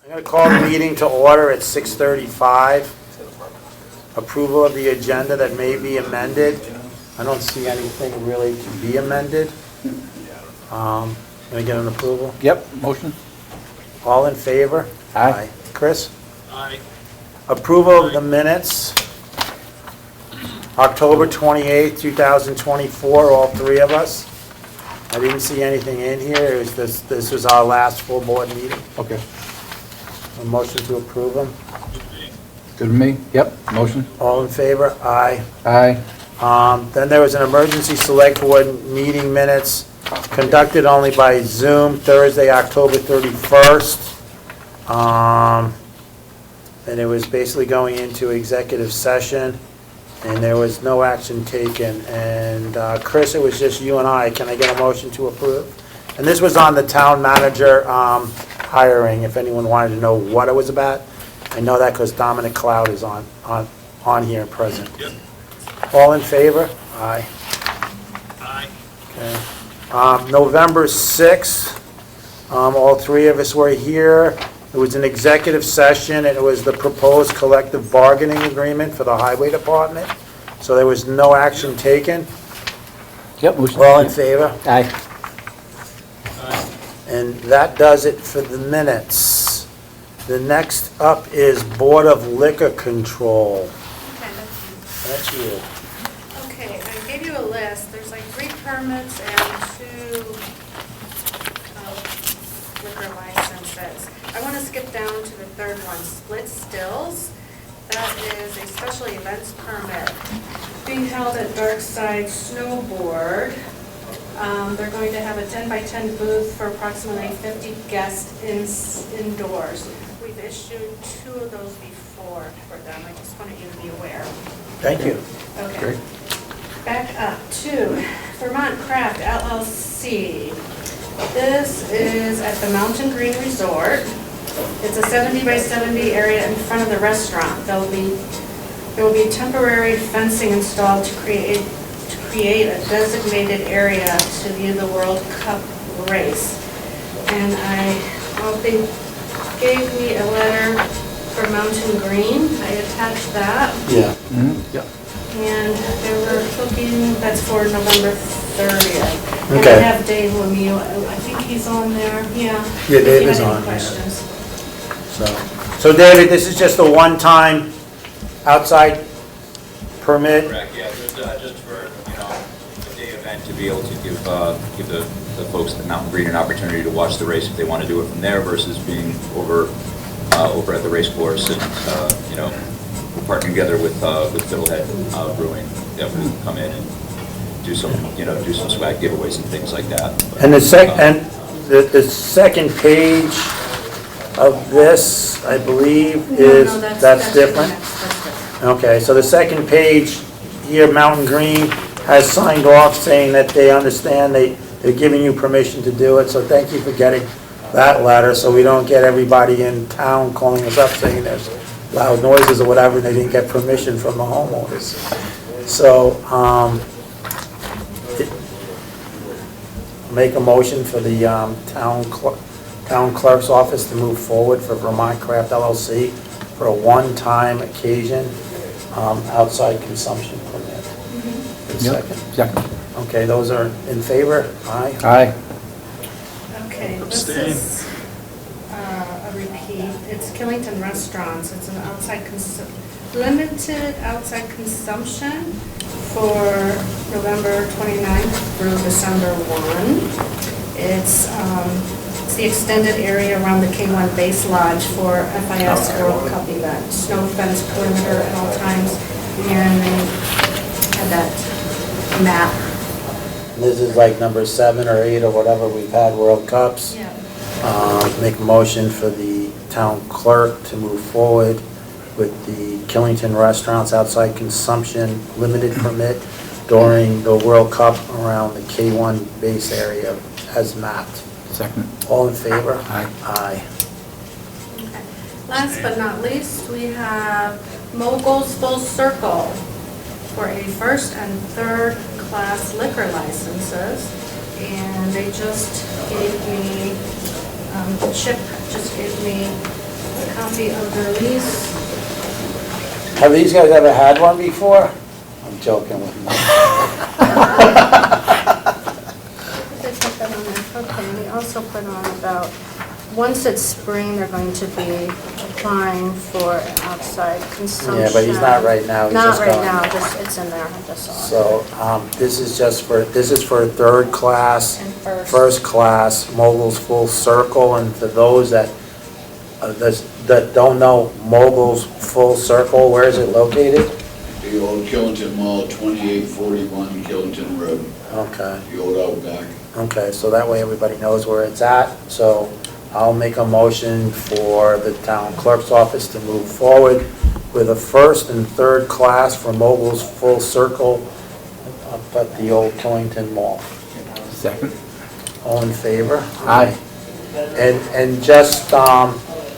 I'm going to call the meeting to order at 6:35. Approval of the agenda that may be amended. I don't see anything really to be amended. Can I get an approval? Yep, motion. All in favor? Aye. Chris? Aye. Approval of the minutes. October 28th, 2024, all three of us. I didn't see anything in here. This was our last full board meeting. Okay. A motion to approve them. Good with me? Yep, motion. All in favor? Aye. Aye. Then there was an emergency select board meeting minutes conducted only by Zoom Thursday, October 31st. And it was basically going into executive session, and there was no action taken. And Chris, it was just you and I. Can I get a motion to approve? And this was on the town manager hiring, if anyone wanted to know what it was about. I know that because Dominic Cloud is on here and present. Yep. All in favor? Aye. Aye. Okay. November 6th, all three of us were here. It was an executive session, and it was the proposed collective bargaining agreement for the highway department. So there was no action taken. Yep, motion. All in favor? Aye. Aye. And that does it for the minutes. The next up is Board of Liquor Control. Okay, That's you. okay, I gave you a list. There's like 3 permits and 2 liquor licenses. I want to skip down to the third one, Split Stills. That is a special events permit being held at Darkside Snowboard. They're going to have a 10x10 booth for approximately 50 guests indoors. We've issued 2 of those before for them. I just wanted you to be aware. Thank you. Okay. Great. Back up to Vermont Craft LLC. This is at the Mountain Green Resort. It's a 70 by 70 area in front of the restaurant. There will be temporary fencing installed to create a designated area to view the World Cup race. And they gave me a letter for Mountain Green. I attached that. Yeah. Yep. And they were looking, that's for November 30th. And Okay. I have Dave Lemieux, I think he's on there, yeah. Yeah, Dave is If you on have there. any questions. So David, this is just a one-time outside permit? Correct, yeah, just for, a day event to be able to give the folks at Mountain Green an opportunity to watch the race if they want to do it from there versus being over at the race course and, we're partnering together with Fiddlehead Brewing, that will come in and do some swag giveaways and things like that. And the second page of this, I believe, is, No, that's different? Okay, so the second page here, Mountain Green has signed off saying that they understand they're giving you permission to do it, so thank you for getting that letter, so we don't get everybody in town calling us up saying there's loud noises or whatever, and they didn't get permission from the homeowners. So, make a motion for the town clerk's office to move forward for Vermont Craft LLC for a one-time occasion outside consumption permit. Second. Second. Okay, those are in favor? Aye? Aye. Okay, this Abstain. is a repeat. It's Killington Restaurants. It's an limited outside consumption for November 29th through December 1. It's the extended area around the K1 Base Lodge for FIS World Cup event. Snow fence perimeter at all times, and they had that map. This is like number 7 or 8 or whatever we've had World Cups. Yeah. Make a motion for the town clerk to move forward with the Killington Restaurants outside consumption limited permit during the World Cup around the K1 base area as mapped. Second. All in favor? Aye. Aye. Okay. Last but not least, we have Mogul's Full Circle for a first and third class liquor licenses. And they just gave me, Chip just gave me copy of their lease. Have these guys ever had one before? I'm joking with you. They put that on there, okay, and they also put on about, once it's spring, they're going to be applying for outside consumption. Yeah, but he's not right now, he's Not just right going. now, just, it's in there, I just saw it. So, this is just for, this is for third class, And first. first class, Moguls Full Circle, and for those that, that don't know Moguls Full Circle, where is it located? The old Killington Mall, 2841 Killington Road, Okay, the old Outback. okay, so that way everybody knows where it's at. So I'll make a motion for the town clerk's office to move forward with a first and third class for Moguls Full Circle up at the old Killington Mall. Second. All in favor? Aye. And just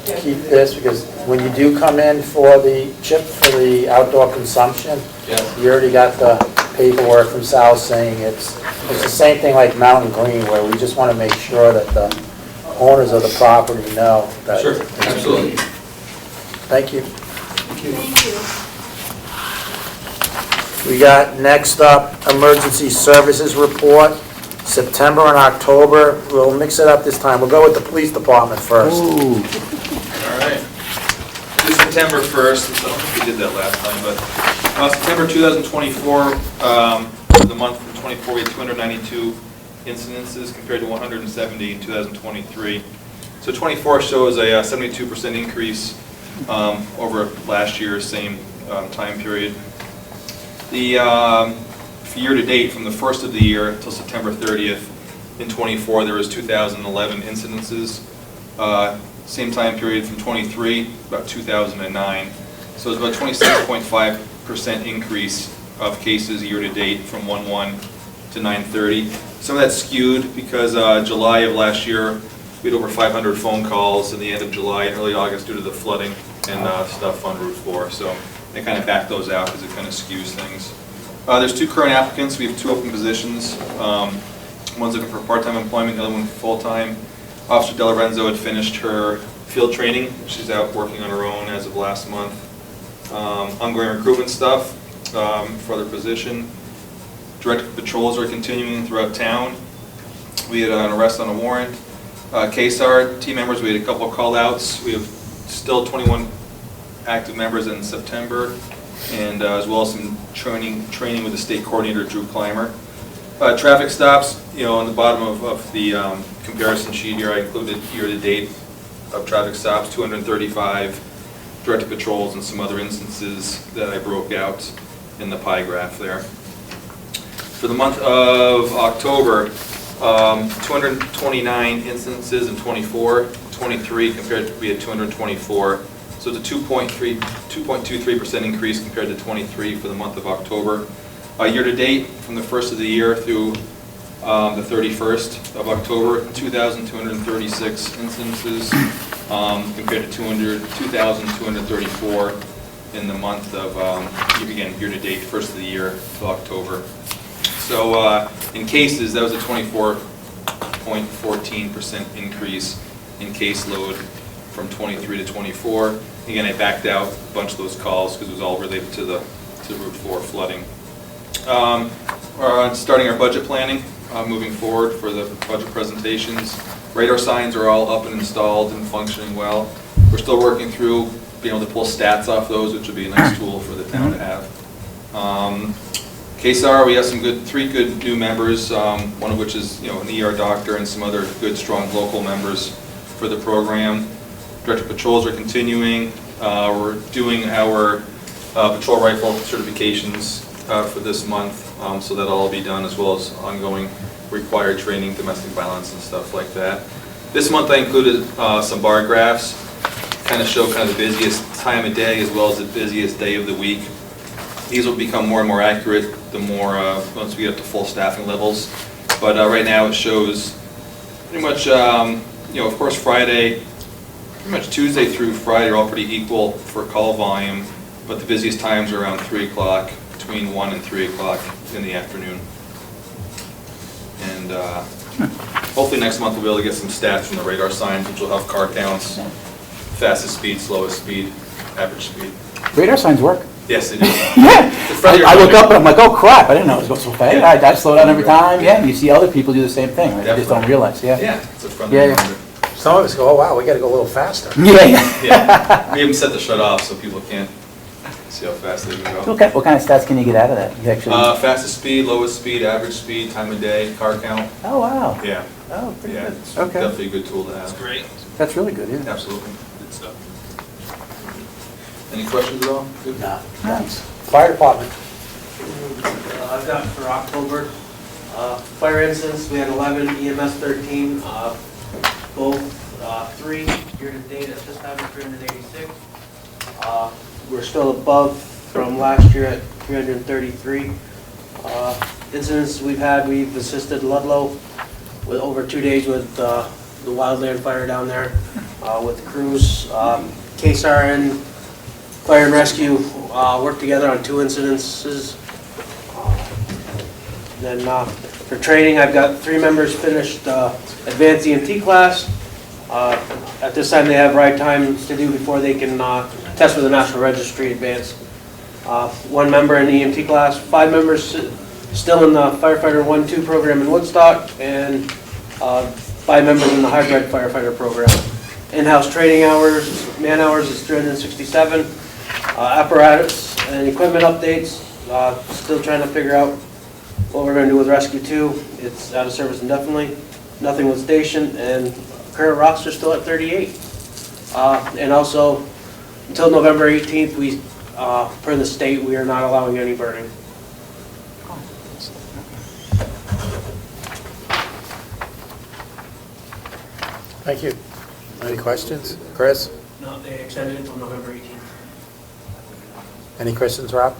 keep this, because when you do come in for the chip for the outdoor consumption, you already got the paperwork from Sal saying it's the same thing like Mountain Green, where we just want to make sure that the owners of the property know that. Sure, absolutely. Thank you. Thank you. We got next up, emergency services report, September and October. We'll mix it up this time. We'll go with the police department first. Ooh. All right. This is September 1st, so I don't think we did that last time, but September 2024, the month from 24, we had 292 incidences compared to 170 in 2023. So 24 shows a 72% increase over last year's same time period. The for year to date, from the first of the year until September 30th, in 24 there was 2,011 incidences. Same time period from 23, about 2009. So it's about 26.5% increase of cases year to date from 1/1 to 9/30. Some of that's skewed because July of last year we had over 500 phone calls in the end of July and early August due to the flooding and stuff on Route 4. So they kind of back those out because it kind of skews things. There's 2 current applicants. We have 2 open positions. One's looking for part-time employment, the other one full-time. Officer De Lorenzo had finished her field training. She's out working on her own as of last month. Ongoing recruitment stuff for other position. Direct patrols are continuing throughout town. We had an arrest on a warrant. KSAR team members, we had a couple of call-outs. We have still 21 active members in September, and as well as some training with the state coordinator, Drew Clymer. Traffic stops, on the bottom of the comparison sheet here, I included year-to-date of traffic stops, 235 directed patrols and some other instances that I broke out in the pie graph there. For the month of October, 229 instances in 24, 23 compared to, we had 224. So it's a 2.23% increase compared to 23 for the month of October. Year-to-date, from the first of the year through the 31st of October, 2,236 instances compared to 2,234 in the month of, again, year-to-date, first of the year to October. So in cases, that was a 24.14% increase in caseload from 23 to 24. Again, I backed out a bunch of those calls because it was all related to the Route 4 flooding. We're starting our budget planning, moving forward for the budget presentations. Radar signs are all up and installed and functioning well. We're still working through being able to pull stats off those, which would be a nice tool for the town to have. KSAR, we have some three good new members, one of which is an ER doctor and some other good, strong local members for the program. Directed patrols are continuing. We're doing our patrol rifle certifications for this month, so that'll all be done, as well as ongoing required training, domestic violence and stuff like that. This month I included some bar graphs, kind of show kind of the busiest time of day as well as the busiest day of the week. These will become more and more accurate the more, once we get up to full staffing levels. But right now it shows pretty much, of course Friday, pretty much Tuesday through Friday are all pretty equal for call volume, but the busiest times are around 3 o'clock, between 1 and 3 o'clock in the afternoon. And hopefully next month we'll be able to get some stats from the radar signs, which will help car counts fastest speed, slowest speed, average speed. Radar signs work. Yes, they do. Yeah. In front of your I look building. up and I'm like, oh crap, I didn't know it was going so fast. Yeah. I slow down every time. Yeah, and you see other people do the same thing, right? They just don't Definitely. realize, yeah. Yeah, it's a front Yeah, of yeah. your building. Some of us go, oh wow, we gotta go a little faster. Yeah, yeah. Yeah, we even set the shut off so people can't see how fast they can go. Okay, what kind of stats can you get out of that? You actually, Fastest speed, lowest speed, average speed, time of day, car count. oh, wow. Yeah, Oh, pretty yeah, good. it's Okay, definitely a good tool to That's have. great. that's really good, yeah. Absolutely. Good stuff. Any questions at all? Good? No. Nice. Fire department. I've got for October, fire incidents, we had 11, EMS 13, both 3 year-to-date at this time, 386. We're still above from last year at 333. Incidents we've assisted Ludlow with over 2 days with the wildland fire down there, with crews. KSAR and Fire and Rescue worked together on 2 incidences. Then for training, I've got 3 members finished advanced EMT class. At this time, they have ride times to do before they can test with the National Registry advanced. 1 member in the EMT class, 5 members still in the firefighter 1-2 program in Woodstock, and 5 members in the hybrid firefighter program. In-house training hours, man hours is 367. Apparatus and equipment updates, still trying to figure out what we're going to do with Rescue 2. It's out of service indefinitely. Nothing with station, and current roster still at 38. And also, until November 18th, we, per the state, we are not allowing any burning. Thank you. Any questions? Chris? No, they extended it until November 18th. Any questions, Rob?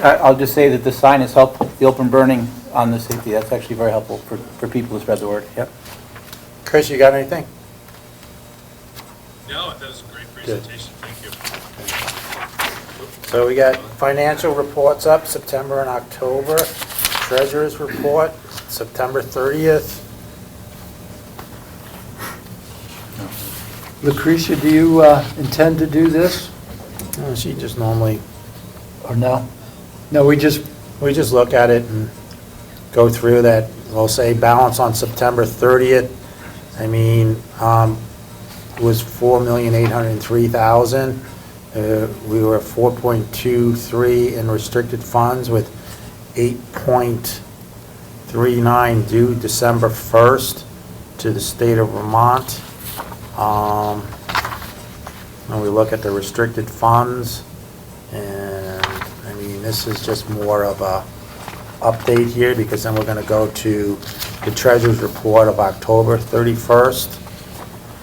I'll just say that the sign has helped the open burning on the safety. That's actually very helpful for people to spread the word, yep. Chris, you got anything? No, that was a great presentation. Thank you. So we got financial reports up, September and October. Treasurer's report, September 30th. Lucretia, do you intend to do this? She just normally, Or no? No, we just, look at it and go through that. We'll say balance on September 30th. I mean, was $4,803,000. We were 4.23 in restricted funds with 8.39 due December 1st to the state of Vermont. And we look at the restricted funds, and I mean, this is just more of a update here, because then we're going to go to the treasurer's report of October 31st.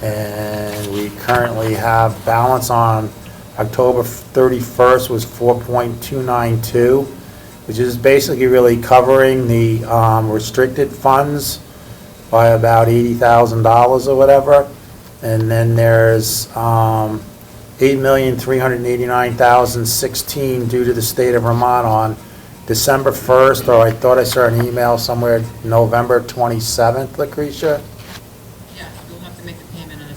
And we currently have balance on October 31st was 4.292, which is basically really covering the restricted funds by about $80,000 or whatever. And then there's $8,389,016 due to the state of Vermont on December 1st, or I thought I saw an email somewhere, November 27th, Lucretia? Yeah, you'll have to make the payment on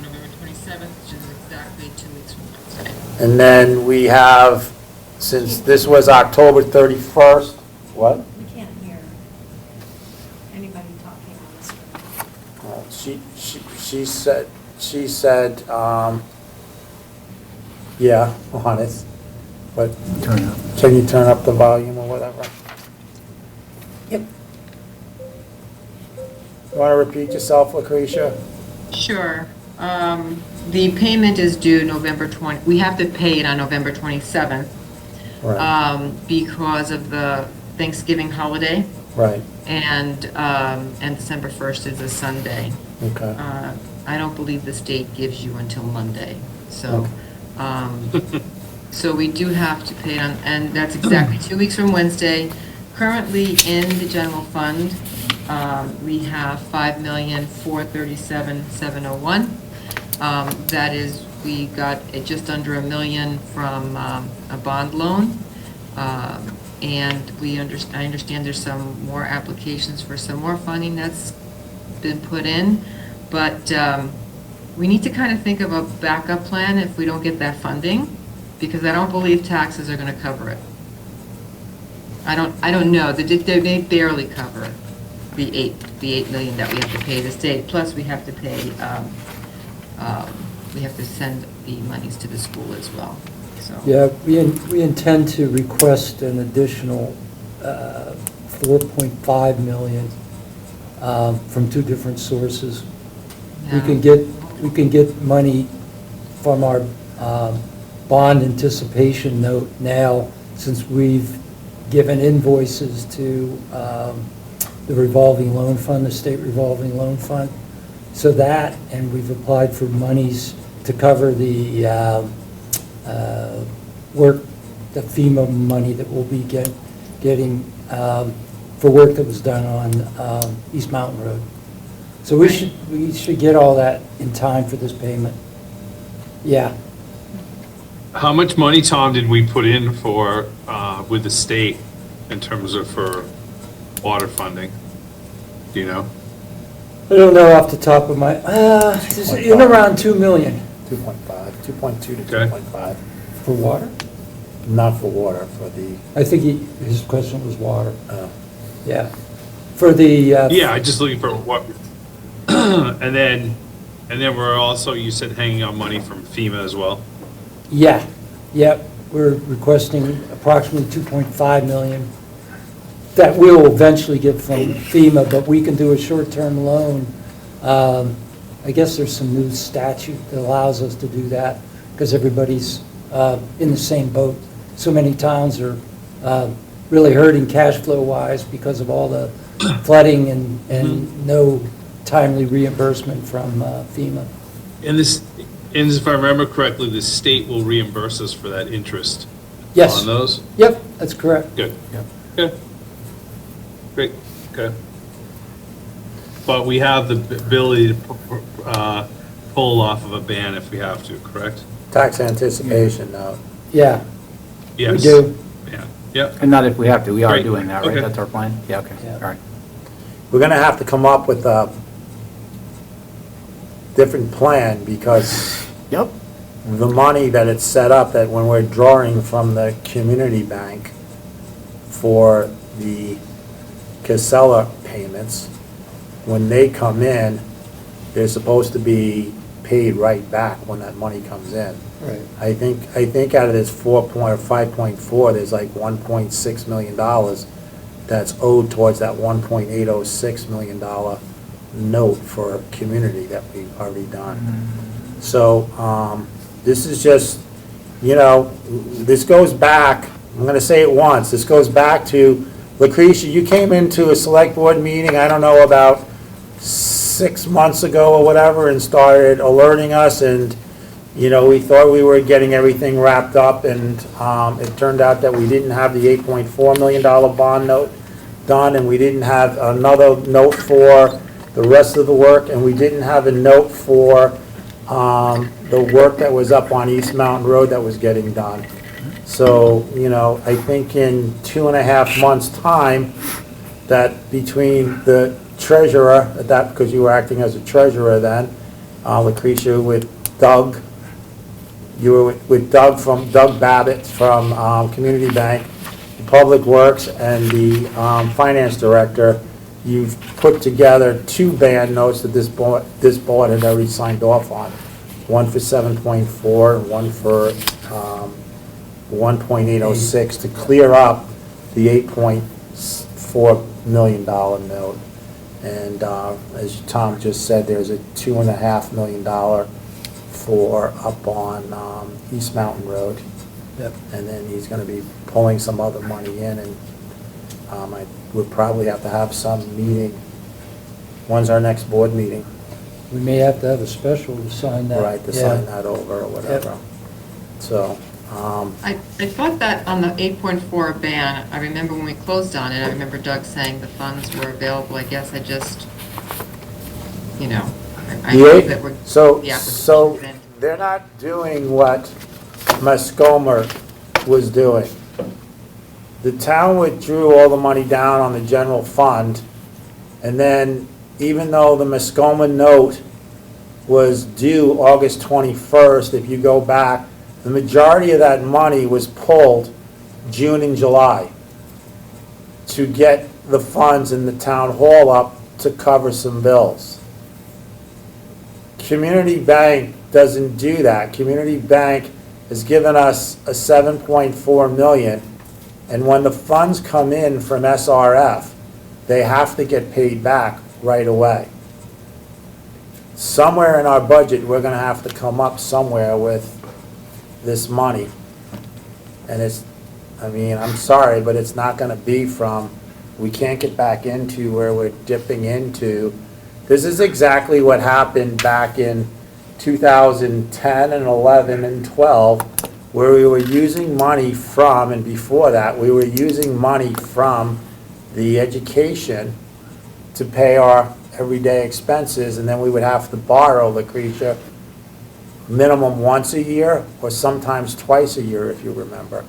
November 27th, which is exactly 2 weeks from Wednesday. And then we have, since this was October 31st, what? We can't hear anybody talking on this one. She said, yeah, on it, but Turn it up. can you turn up the volume or whatever? Yep. You want to repeat yourself, Lucretia? Sure. The payment is due November 20, we have to pay it on November 27th because of the Thanksgiving holiday, Right, and December 1st is a Sunday. okay. I don't believe the state gives you until Monday, so, so we do have to pay it on, and that's exactly 2 weeks from Wednesday. Currently in the general fund, we have $5,437,701. That is, we got just under $1 million from a bond loan. And I understand there's some more applications for some more funding that's been put in, but we need to kind of think of a backup plan if we don't get that funding, because I don't believe taxes are going to cover it. I don't know, they may barely cover the 8 million that we have to pay the state, plus we have to pay, we have to send the monies to the school as well, so. Yeah, we intend to request an additional 4.5 million from two different sources. We can get money from our bond anticipation note now, since we've given invoices to the revolving loan fund, the state revolving loan fund. So that, and we've applied for monies to cover the work, the FEMA money that we'll be getting for work that was done on East Mountain Road. So we should get all that in time for this payment. Yeah. How much money, Tom, did we put in for, with the state in terms of for water funding? Do you know? I don't know off the top of my, it's in around 2 million 2.5, 2.2 to Okay. 2.5. for water. Not for water, for the, I think his question was water. Yeah. For the, Yeah, I just looking for what, and then we're also, you said hanging on money from FEMA as well? yeah, we're requesting approximately 2.5 million that we'll eventually get from FEMA, but we can do a short-term loan. I guess there's some new statute that allows us to do that, because everybody's in the same boat. So many towns are really hurting cash flow-wise because of all the flooding and no timely reimbursement from FEMA. And this, and if I remember correctly, the state will reimburse us for that interest Yes. on those? Yep, that's correct. Good. Good. Great, okay. But we have the ability to pull off of a ban if we have to, correct? tax anticipation note. Yeah, Yes. we do. Yeah, yep. And not if we have to, we are Great. doing that, right? Okay. That's our plan? Yeah, okay, Yeah. all right. We're gonna have to come up with a different plan, because Yep. the money that it's set up, that when we're drawing from the community bank for the Casella payments, when they come in, they're supposed to be paid right back when that money comes in. Right. I think out of this 5.4, there's like $1.6 million that's owed towards that $1.806 million note for community that we've already done. So, this is just, this goes back, I'm gonna say it once, this goes back to, Lucretia, you came into a select board meeting, I don't know, about 6 months ago or whatever, and started alerting us, and, we thought we were getting everything wrapped up, and it turned out that we didn't have the $8.4 million bond note done, and we didn't have another note for the rest of the work, and we didn't have a note for the work that was up on East Mountain Road that was getting done. So, I think in 2.5 months' time, that between the treasurer, because you were acting as a treasurer then, Lucretia, with Doug, you were with Doug Babbitt from Community Bank, Public Works, and the finance director, you've put together 2 band notes that this board had already signed off on. One for 7.4 and one for 1.806 to clear up the $8.4 million note. And as Tom just said, there's a $2.5 million for up on East Mountain Road. Yep. And then he's gonna be pulling some other money in, and I would probably have to have some meeting. When's our next board meeting? We may have to have a special to sign that. Right, to Yeah. sign that over or whatever. So, I thought that on the 8.4 ban, I remember when we closed on it, I remember Doug saying the funds were available. I guess I just, I know that we're. so the application in. they're not doing what Mascoma was doing. The town withdrew all the money down on the general fund, and then even though the Mascoma note was due August 21st. If you go back, the majority of that money was pulled June and July to get the funds in the town hall up to cover some bills. Community Bank doesn't do that. Community Bank has given us a 7.4 million, and when the funds come in from SRF, they have to get paid back right away. Somewhere in our budget, we're gonna have to come up somewhere with this money. And it's, I mean, I'm sorry, but it's not gonna be from, we can't get back into where we're dipping into. This is exactly what happened back in 2010 and 11 and 12, where we were using money from, and before that, we were using money from the education to pay our everyday expenses, and then we would have to borrow, Lucretia, minimum once a year, or sometimes twice a year, if you remember.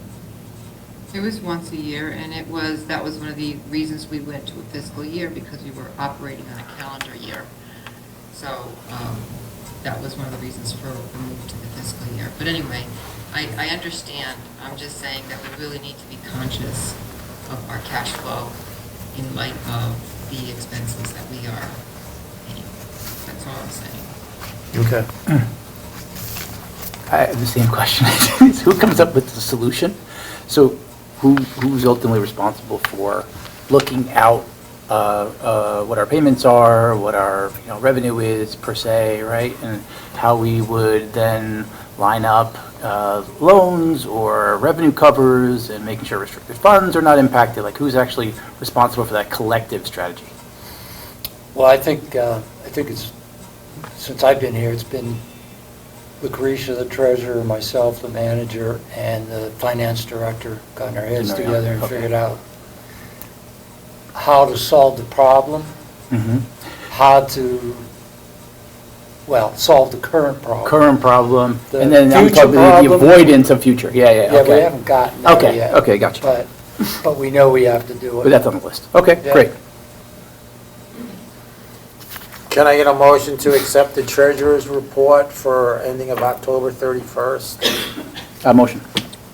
It was once a year, and that was one of the reasons we went to a fiscal year, because we were operating on a calendar year. So, that was one of the reasons for the move to the fiscal year. But anyway, I understand. I'm just saying that we really need to be conscious of our cash flow in light of the expenses that we are paying. That's all I'm saying. Okay. I have the same question. Who comes up with the solution? So who's ultimately responsible for looking out what our payments are, what our revenue is per se, right? And how we would then line up loans or revenue covers and making sure restricted funds are not impacted. Like, who's actually responsible for that collective strategy? Well, I think it's, since I've been here, it's been Lucretia, the treasurer, myself, the manager, and the finance director, gotten our heads together and figured out how to solve the problem, how to, well, solve the current problem. The The and then I'm future talking the problem- avoidance of future. Yeah, Yeah, okay. we haven't gotten there Okay, yet. okay, gotcha. But we know we have to do it. But that's on the list. Okay, Yeah. great. Can I get a motion to accept the treasurer's report for ending of October 31st? Motion.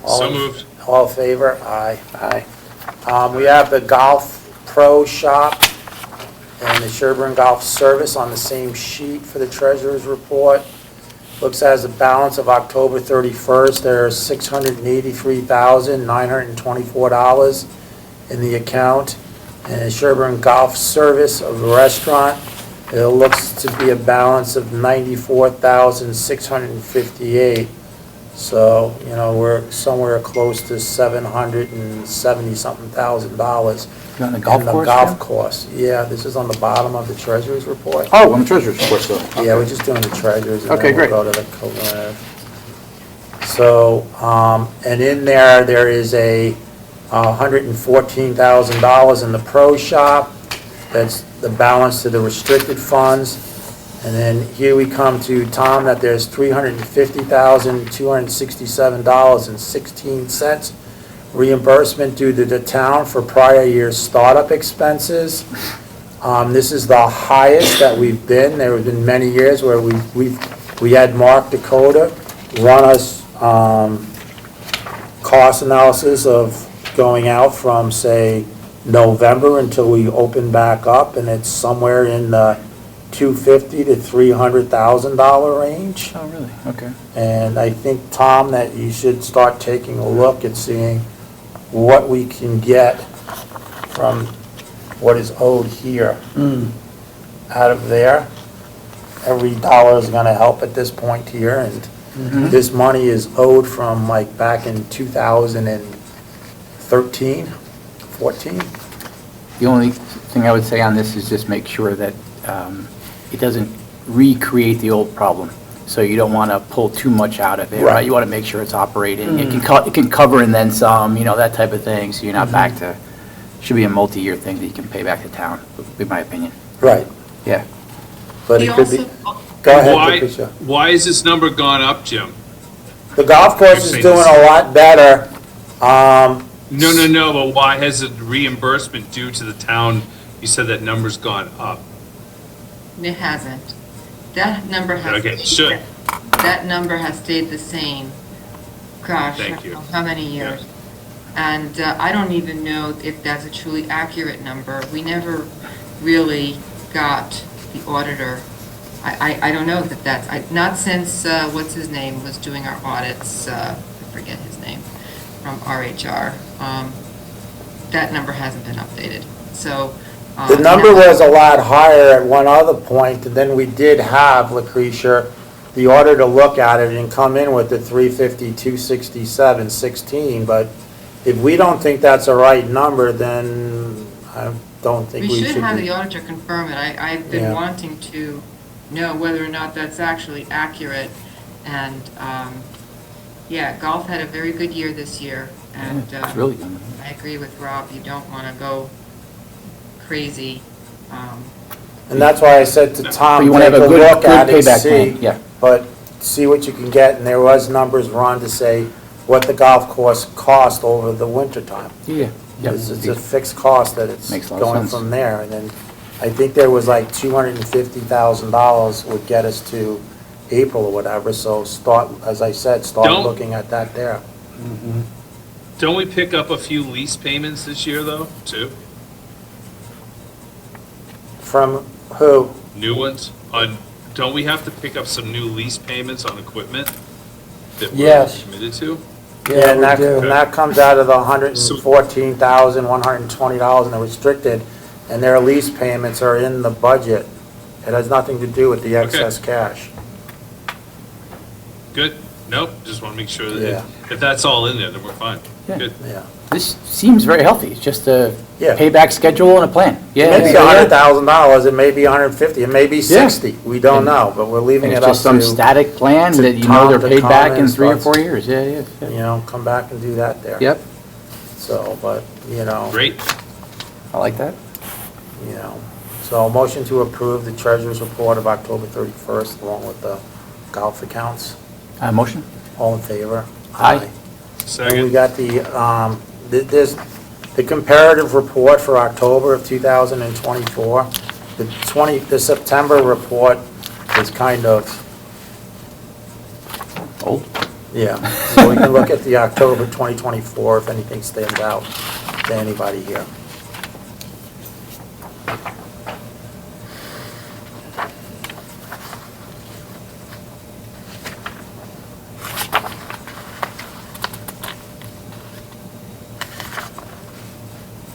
So moved. All in favor? Aye. Aye. We have the Golf Pro Shop and the Sherburne Golf Service on the same sheet for the treasurer's report. Looks as a balance of October 31st, there's $683,924 in the account. And the Sherburne Golf Service of the restaurant, it looks to be a balance of $94,658. So, we're somewhere close to $770-something thousand. On the golf in the course, golf Jim? course. Yeah, this is on the bottom of the treasurer's report. Oh, on the treasurer's report, so. Yeah, we're just doing the treasurer's, and Okay, then we'll great. go to the co-rev. So, and in there is a $114,000 in the pro shop. That's the balance to the restricted funds. And then here we come to, Tom, that there's $350,267.16 reimbursement due to the town for prior year's startup expenses. This is the highest that we've been. There have been many years where we had Mark Dakota run us cost analysis of going out from, say, November until we open back up, and it's somewhere in the $250,000 to $300,000 range. Oh, really? Okay. And I think, Tom, that you should start taking a look at seeing what we can get from what is owed here out of there. Every dollar is going to help at this point here, and this money is owed from like back in 2013, 14. The only thing I would say on this is just make sure that it doesn't recreate the old problem. So you don't want to pull too much out of it, right? You want to make sure it's operating. It can cover and then some, that type of thing. So you're not back to, should be a multi-year thing that you can pay back to town, would be my opinion. Right, Yeah. but He it could be, also- go ahead, Why, Patricia. why is this number gone up, Jim? The golf course is doing a lot better. No, but why has the reimbursement due to the town, you said that number's gone up? It hasn't. That number has. Okay, should. That number has stayed the same. Gosh, I Thank don't you. know how many years. Yeah. And I don't even know if that's a truly accurate number. We never really got the auditor. I don't know that that's, not since, what's his name, was doing our audits, I forget his name, from RHR. That number hasn't been updated, so. The number now- was a lot higher at one other point, and then we did have, Lucretia, the order to look at it and come in with the 350, 267, 16, but if we don't think that's a right number, then I don't think We we should should have be. the auditor confirm it. I've Yeah. been wanting to know whether or not that's actually accurate. And, yeah, golf had a very good year this year. And It's really good. I agree with Rob, you don't want to go crazy. And that's why I said to But Tom, you want to take have a a good look at it, payback see, plan, yeah. but see what you can get, and there was numbers run to say what the golf course cost over the winter time. Yeah, yeah. It's a fixed cost that it's Makes a lot of going sense. from there, and then I think there was like $250,000 would get us to April or whatever, so start, as I said, start Don't- looking at that there. Don't we pick up a few lease payments this year, though, too? From who? New ones? Don't we have to pick up some new lease payments on equipment that we're Yes. committed to? Yeah, and that, we do. and that comes out of the $114,120 in the restricted, and their lease payments are in the budget. It has nothing to do with the excess cash. Good? Nope, just want to make sure Yeah. that if that's all in there, then we're fine. Yeah. Good. Yeah. This seems very healthy. It's just a Yeah. payback schedule and a plan. Yeah. Maybe yeah, yeah. $100,000, it may be 150, it may be 60, we don't know, but we're leaving And it it's up just some to, static plan to that you know Tom they're to paid come back in in and 3 or start- 4 years. Yeah, yeah. you yeah. know, come back and do that there. Yep, So, but, Great. I like that. So motion to approve the treasurer's report of October 31st along with the golf accounts. Motion? All in favor? Aye. And we Second. got there's the comparative report for October of 2024. The September report is kind of, Old? yeah, so we can look at the October 2024 if anything stands out to anybody here.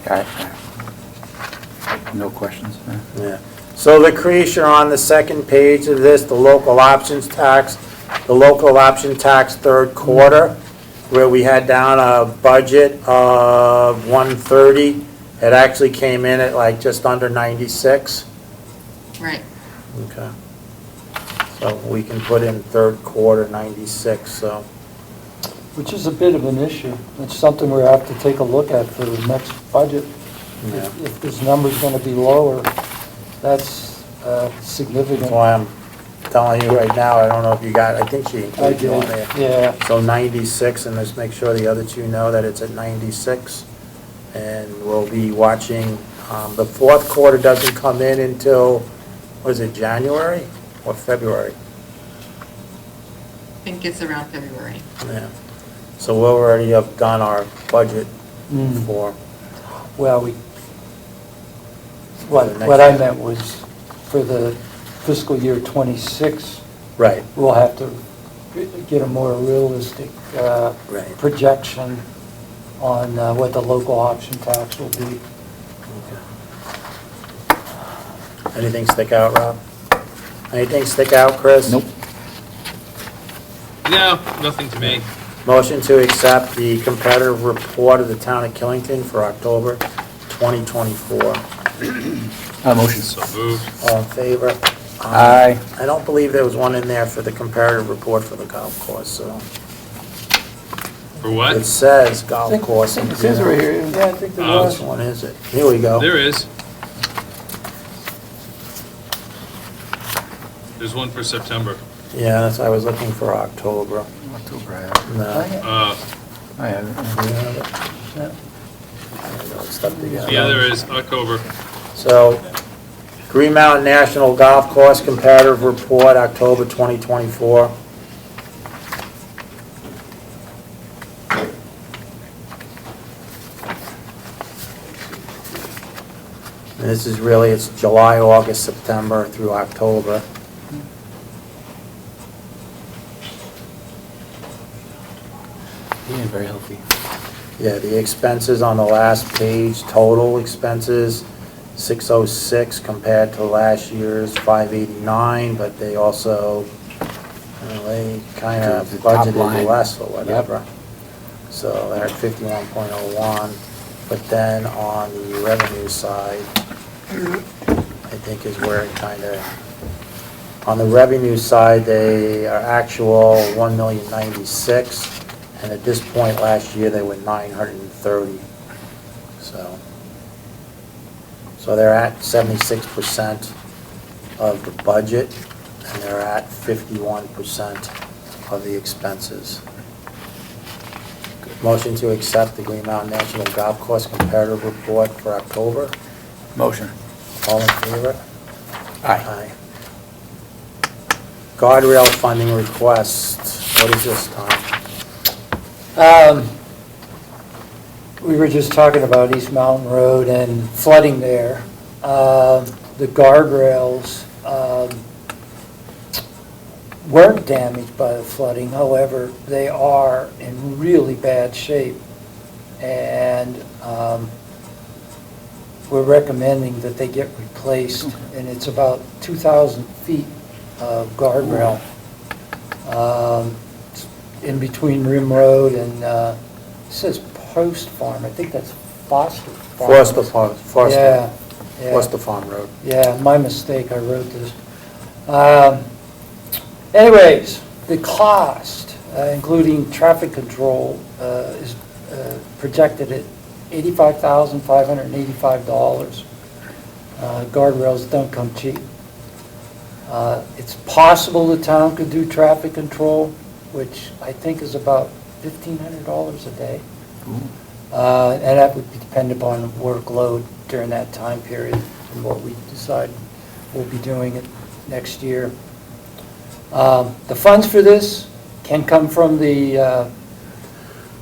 Got it. No questions? Yeah. So the creation on the second page of this, the local option tax third quarter, where we had down a budget of 130, it actually came in at like just under 96. Right. Okay. So we can put in third quarter 96, so. Which is a bit of an issue. It's something we have to take a look at for the next budget. Yeah. If this number's going to be lower, that's significant. That's why I'm telling you right now, I don't know if you got, I think she I included you on did, there. yeah. So 96, and let's make sure the other two know that it's at 96. And we'll be watching, the fourth quarter doesn't come in until, what is it, January or February? I think it's around February. Yeah. So we'll already have done our budget Mm. for, Well, the what next I year. meant was for the fiscal year '26, right, we'll have to get a more realistic right. projection on what the local option tax will be. Anything stick out, Rob? Anything stick out, Chris? Nope. No, nothing to me. Motion to accept the competitive report of the town of Killington for October 2024. Motion. So moved. All in favor? Aye. I don't believe there was one in there for the comparative report for the golf course, so. For what? It says golf course. It says right here, yeah, I think there Oh. was. Which one is it? Here we go. There is. There's one for September. Yeah, that's why I was looking for October. October, I No. I have it. There we go, it's stuck together. Yeah, there is, October. So, Green Mountain National Golf Course Comparative Report, October 2024. And this is really, it's July, August, September through October. Being very healthy. Yeah, the expenses on the last page, total expenses, 606 compared to last year's 589, but they also, they kind of The top budgeted line. less or whatever. So they're at 51.01, but then on the revenue side, I think is where it kind of, on the revenue side, they are actual 1,096,000. And at this point last year, they were 930. So they're at 76% of the budget, and they're at 51% of the expenses. Motion to accept the Green Mountain National Golf Course Comparative Report for October. Motion. All in favor? Aye. Guardrail funding request. What is this, Tom? We were just talking about East Mountain Road and flooding there. The guardrails weren't damaged by the flooding, however, they are in really bad shape. And we're recommending that they get replaced, and it's about 2,000 feet of guardrail in between Rim Road and, it says Post Farm, I think that's Foster Farm. Foster Farm. Yeah, yeah. Foster Farm Road. Yeah, my mistake, I wrote this. Anyways, the cost, including traffic control, is projected at $85,585. Guardrails don't come cheap. It's possible the town could do traffic control, which I think is about $1,500 a day. And that would depend upon workload during that time period and what we decide we'll be doing it next year. The funds for this can come from the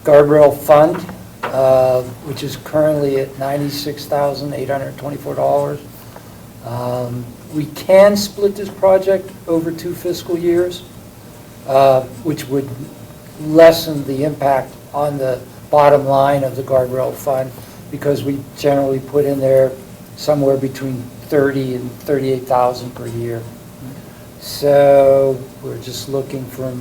guardrail fund, which is currently at $96,824. We can split this project over 2 fiscal years, which would lessen the impact on the bottom line of the guardrail fund, because we generally put in there somewhere between $30,000 and $38,000 per year. So we're just looking for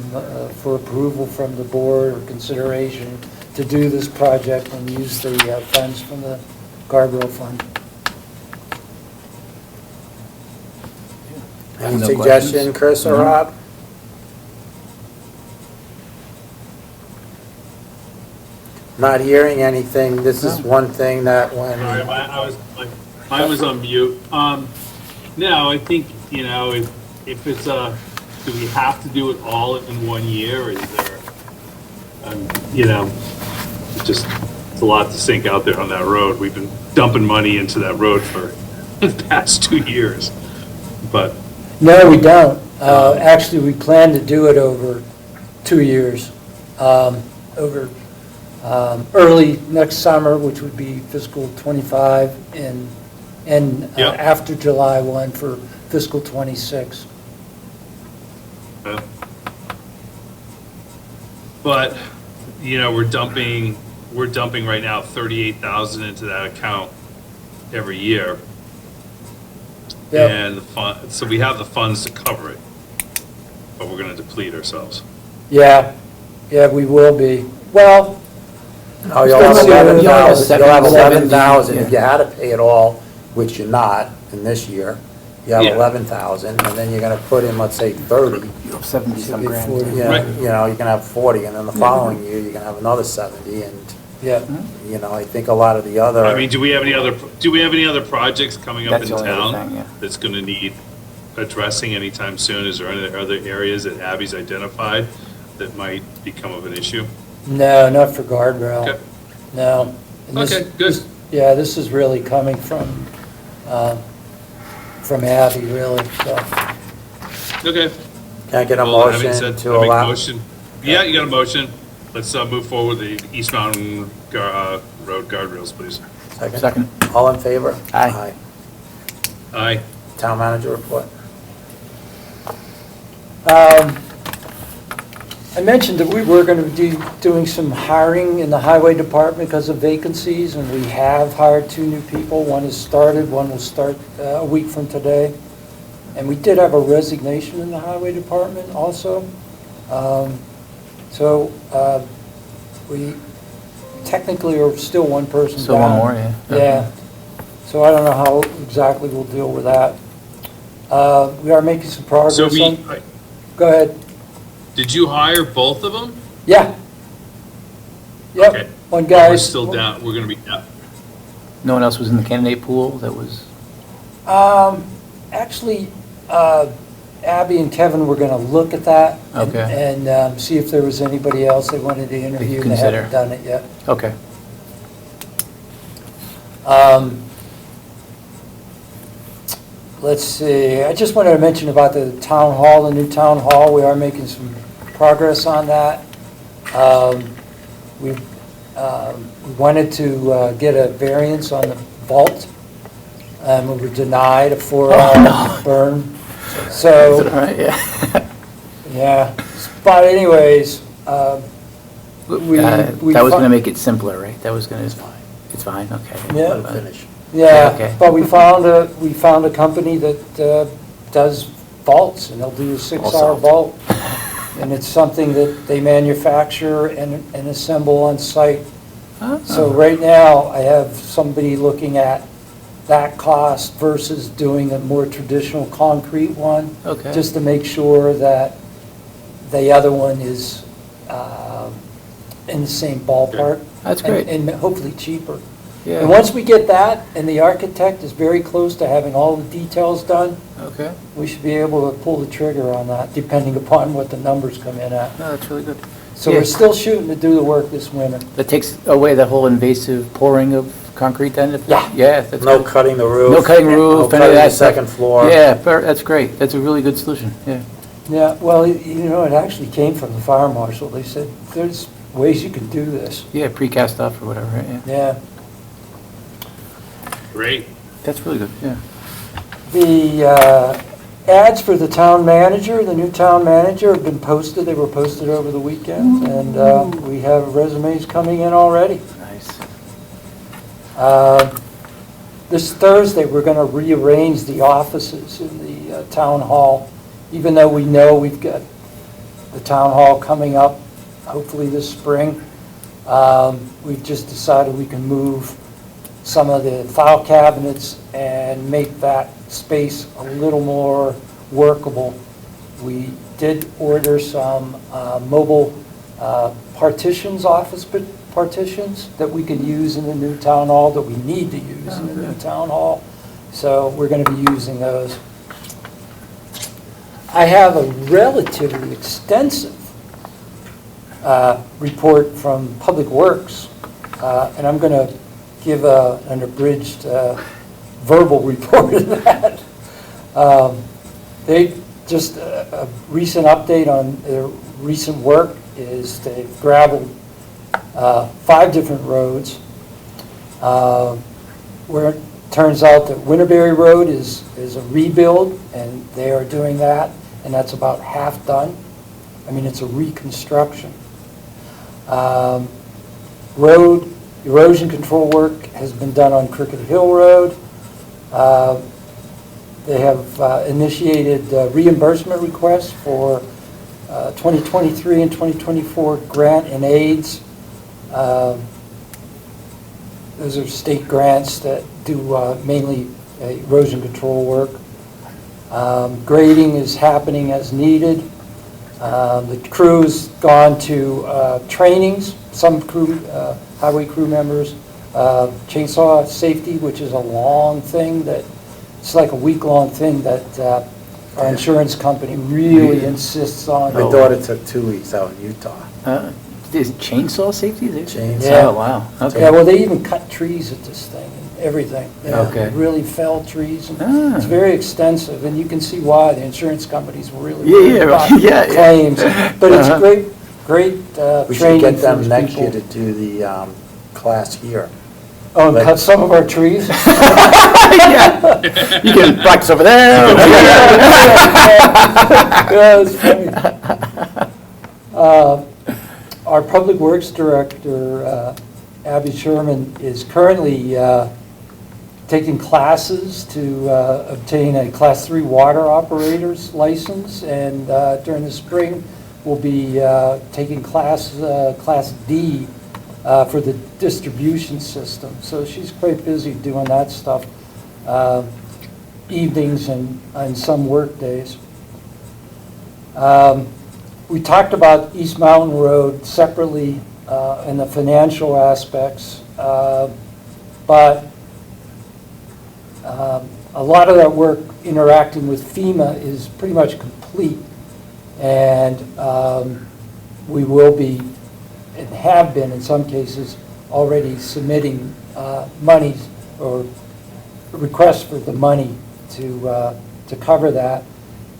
approval from the board or consideration to do this project and use the funds from the guardrail fund. Any No suggestion, questions? Chris or No. Rob? Not hearing anything. This is one thing that when, Sorry, mine was on mute. No, I think, if it's do we have to do it all in one year, or is there, it's a lot to sink out there on that road. We've been dumping money into that road for the past 2 years, but. No, we don't. Actually, we plan to do it over 2 years, over early next summer, which would be fiscal '25, and Yep. after July 1 for fiscal '26. But, we're dumping right now 38,000 into that account every year. Yep. And so we have the funds to cover it, but we're gonna deplete ourselves. Yeah, we will be. Well, oh, you'll have Still 11,000, you'll have 70, 11,000. If yeah. you had to pay it all, which you're not in this year, you have Yeah. 11,000, and then you're gonna put in, let's say, 30. You have 70-some Should be grand. 40. Yeah, Right. you can have 40, and then the following year, you can have another 70, and, yeah. I think a lot of the other. I mean, do we have any other projects coming up That's in the only other town thing, yeah. that's gonna need addressing anytime soon? Is there any other areas that Abby's identified that might become of an issue? No, not for guardrail. Okay. No. And this- Okay, good. Yeah, this is really coming from from Abby, really, so. Okay. Can I get a Well, having motion said, to I make a allow? motion. Yeah, you got a motion. Let's move forward with the East Mountain Road guardrails, please. Second. All in favor? Aye. Aye. Town manager report. I mentioned that we were going to be doing some hiring in the highway department because of vacancies, and we have hired 2 new people. One has started, one will start a week from today. And we did have a resignation in the highway department also. So we technically are still 1 person down. Still one more, yeah. Yeah. So I don't know how exactly we'll deal with that. We are making some progress So on. Go ahead. did you hire both of them? Yeah. Yep. Okay. One We're guy. still down, we're gonna be down. No one else was in the candidate pool that was, Actually, Abby and Kevin were going to look at that. Okay. And see if there was anybody else they wanted to interview. They consider. haven't done it yet. okay. Let's see, I just wanted to mention about the town hall, the new town hall. We are making some progress on that. We wanted to get a variance on the vault, and we were denied a 4-hour burn. So, All right, yeah. yeah, but anyways, we That was fi- gonna make it simpler, right? That was gonna, it's fine, okay. Yeah. Let him finish. Yeah, Okay. but we found a company that does vaults, and they'll do a 6-hour solved. vault. And it's something that they manufacture and assemble on site. So right now, I have somebody looking at that cost versus doing a more traditional concrete one. Okay. Just to make sure that the other one is in the same ballpark. That's great. And hopefully cheaper. Yeah. And once we get that, and the architect is very close to having all the details done, Okay, we should be able to pull the trigger on that, depending upon what the numbers come in at. no, that's really good. So Yeah. we're still shooting to do the work this winter. That takes away that whole invasive pouring of concrete then? Yeah. Yeah, that's No good. cutting the roof. No cutting roof, No any of cutting that the stuff. second floor. Yeah, that's great. That's a really good solution, yeah. Yeah, well, it actually came from the fire marshal. They said, there's ways you can do this. Yeah, precast stuff or whatever, right, yeah. Yeah. Great. That's really good, yeah. The ads for the town manager, the new town manager, have been posted. They were posted over the weekend, and we have resumes coming in already. Nice. This Thursday, we're going to rearrange the offices in the town hall, even though we know we've got the town hall coming up, hopefully this spring. We've just decided we can move some of the file cabinets and make that space a little more workable. We did order some mobile partitions, office partitions that we can use in the new town hall, that we need to use in the new town hall. So we're going to be using those. I have a relatively extensive report from Public Works, and I'm going to give an abridged verbal report of that. They just a recent update on their recent work is they've gravelled 5 different roads, where it turns out that Winterberry Road is a rebuild, and they are doing that, and that's about half done. I mean, it's a reconstruction. Road erosion control work has been done on Crooked Hill Road. They have initiated reimbursement requests for 2023 and 2024 grant and aids. Those are state grants that do mainly erosion control work. Grading is happening as needed. The crew's gone to trainings, some crew, highway crew members, chainsaw safety, which is a long thing that, it's like a week-long thing that our insurance company really insists on. My daughter took 2 weeks out in Utah. Is chainsaw safety there? Chainsaw. Yeah. Oh, wow, okay. Yeah, well, they even cut trees at this thing. everything. Okay. Really fell trees. And Ah. It's very extensive, and you can see why the insurance companies were really Yeah, worried yeah, about yeah, yeah. claims. But it's Uh-huh. great We should training get for them these next year people. to do the class here. Oh, and cut some of our trees? Yeah. You can practice over there. Yeah, it's funny. Our Public Works Director, Abby Sherman, is currently taking classes to obtain a Class 3 water operator's license, and during the spring, we'll be taking Class D for the distribution system. So she's quite busy doing that stuff, evenings and some work days. We talked about East Mountain Road separately and the financial aspects, but a lot of that work interacting with FEMA is pretty much complete, and we will be, and have been in some cases, already submitting monies or requests for the money to cover that.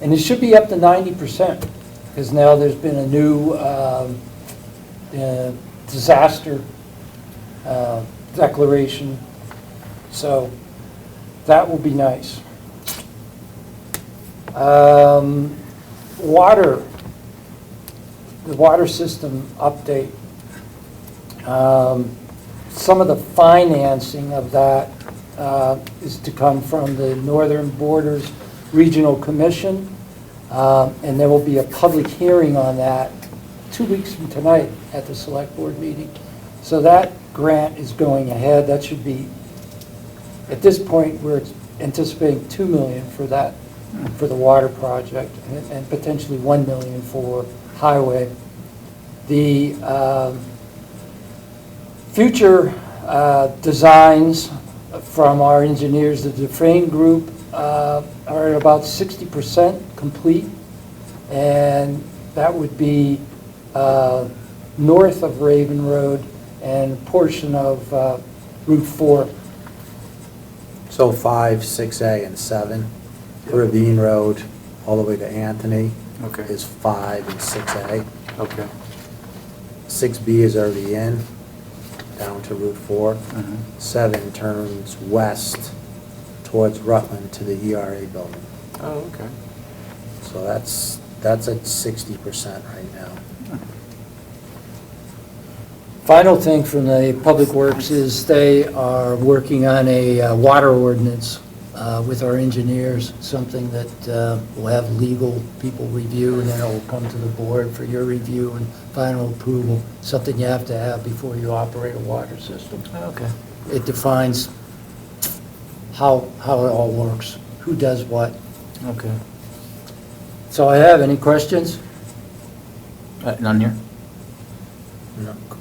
And it should be up to 90%, because now there's been a new disaster declaration, so that will be nice. Water, the water system update. Some of the financing of that is to come from the Northern Borders Regional Commission, and there will be a public hearing on that 2 weeks from tonight at the Select Board meeting. So that grant is going ahead. That should be, at this point, we're anticipating $2 million for that, for the water project, and potentially $1 million for highway. The future designs from our engineers, the Dufresne Group, are at about 60% complete, and that would be north of Raven Road and a portion of Route 4. So 5, 6A, and 7. Ravine Road, all the way to Anthony, Okay. is 5 and 6A. Okay. 6B is already in, down to Route 4. Mhm. 7 turns west towards Rutland to the ERA building. Oh, okay. So that's at 60% right now. Final thing from the Public Works is they are working on a water ordinance with our engineers, something that will have legal people review, and then it will come to the board for your review and final approval, something you have to have before you operate a water system. Okay. It defines how it all works, who does what. Okay. So I have, any questions? None here?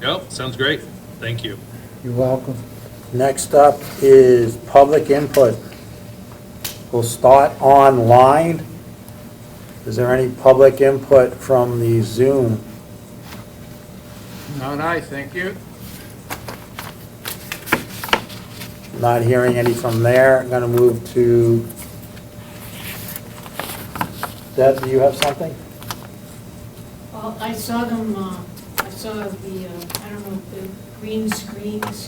Yep, sounds great. Thank you. You're welcome. Next up is public input. We'll start online. Is there any public input from the Zoom? Not I, thank you. Not hearing any from there. I'm going to move to, Deb, do you have something? Well, I saw them, I saw the, I don't know, the green screens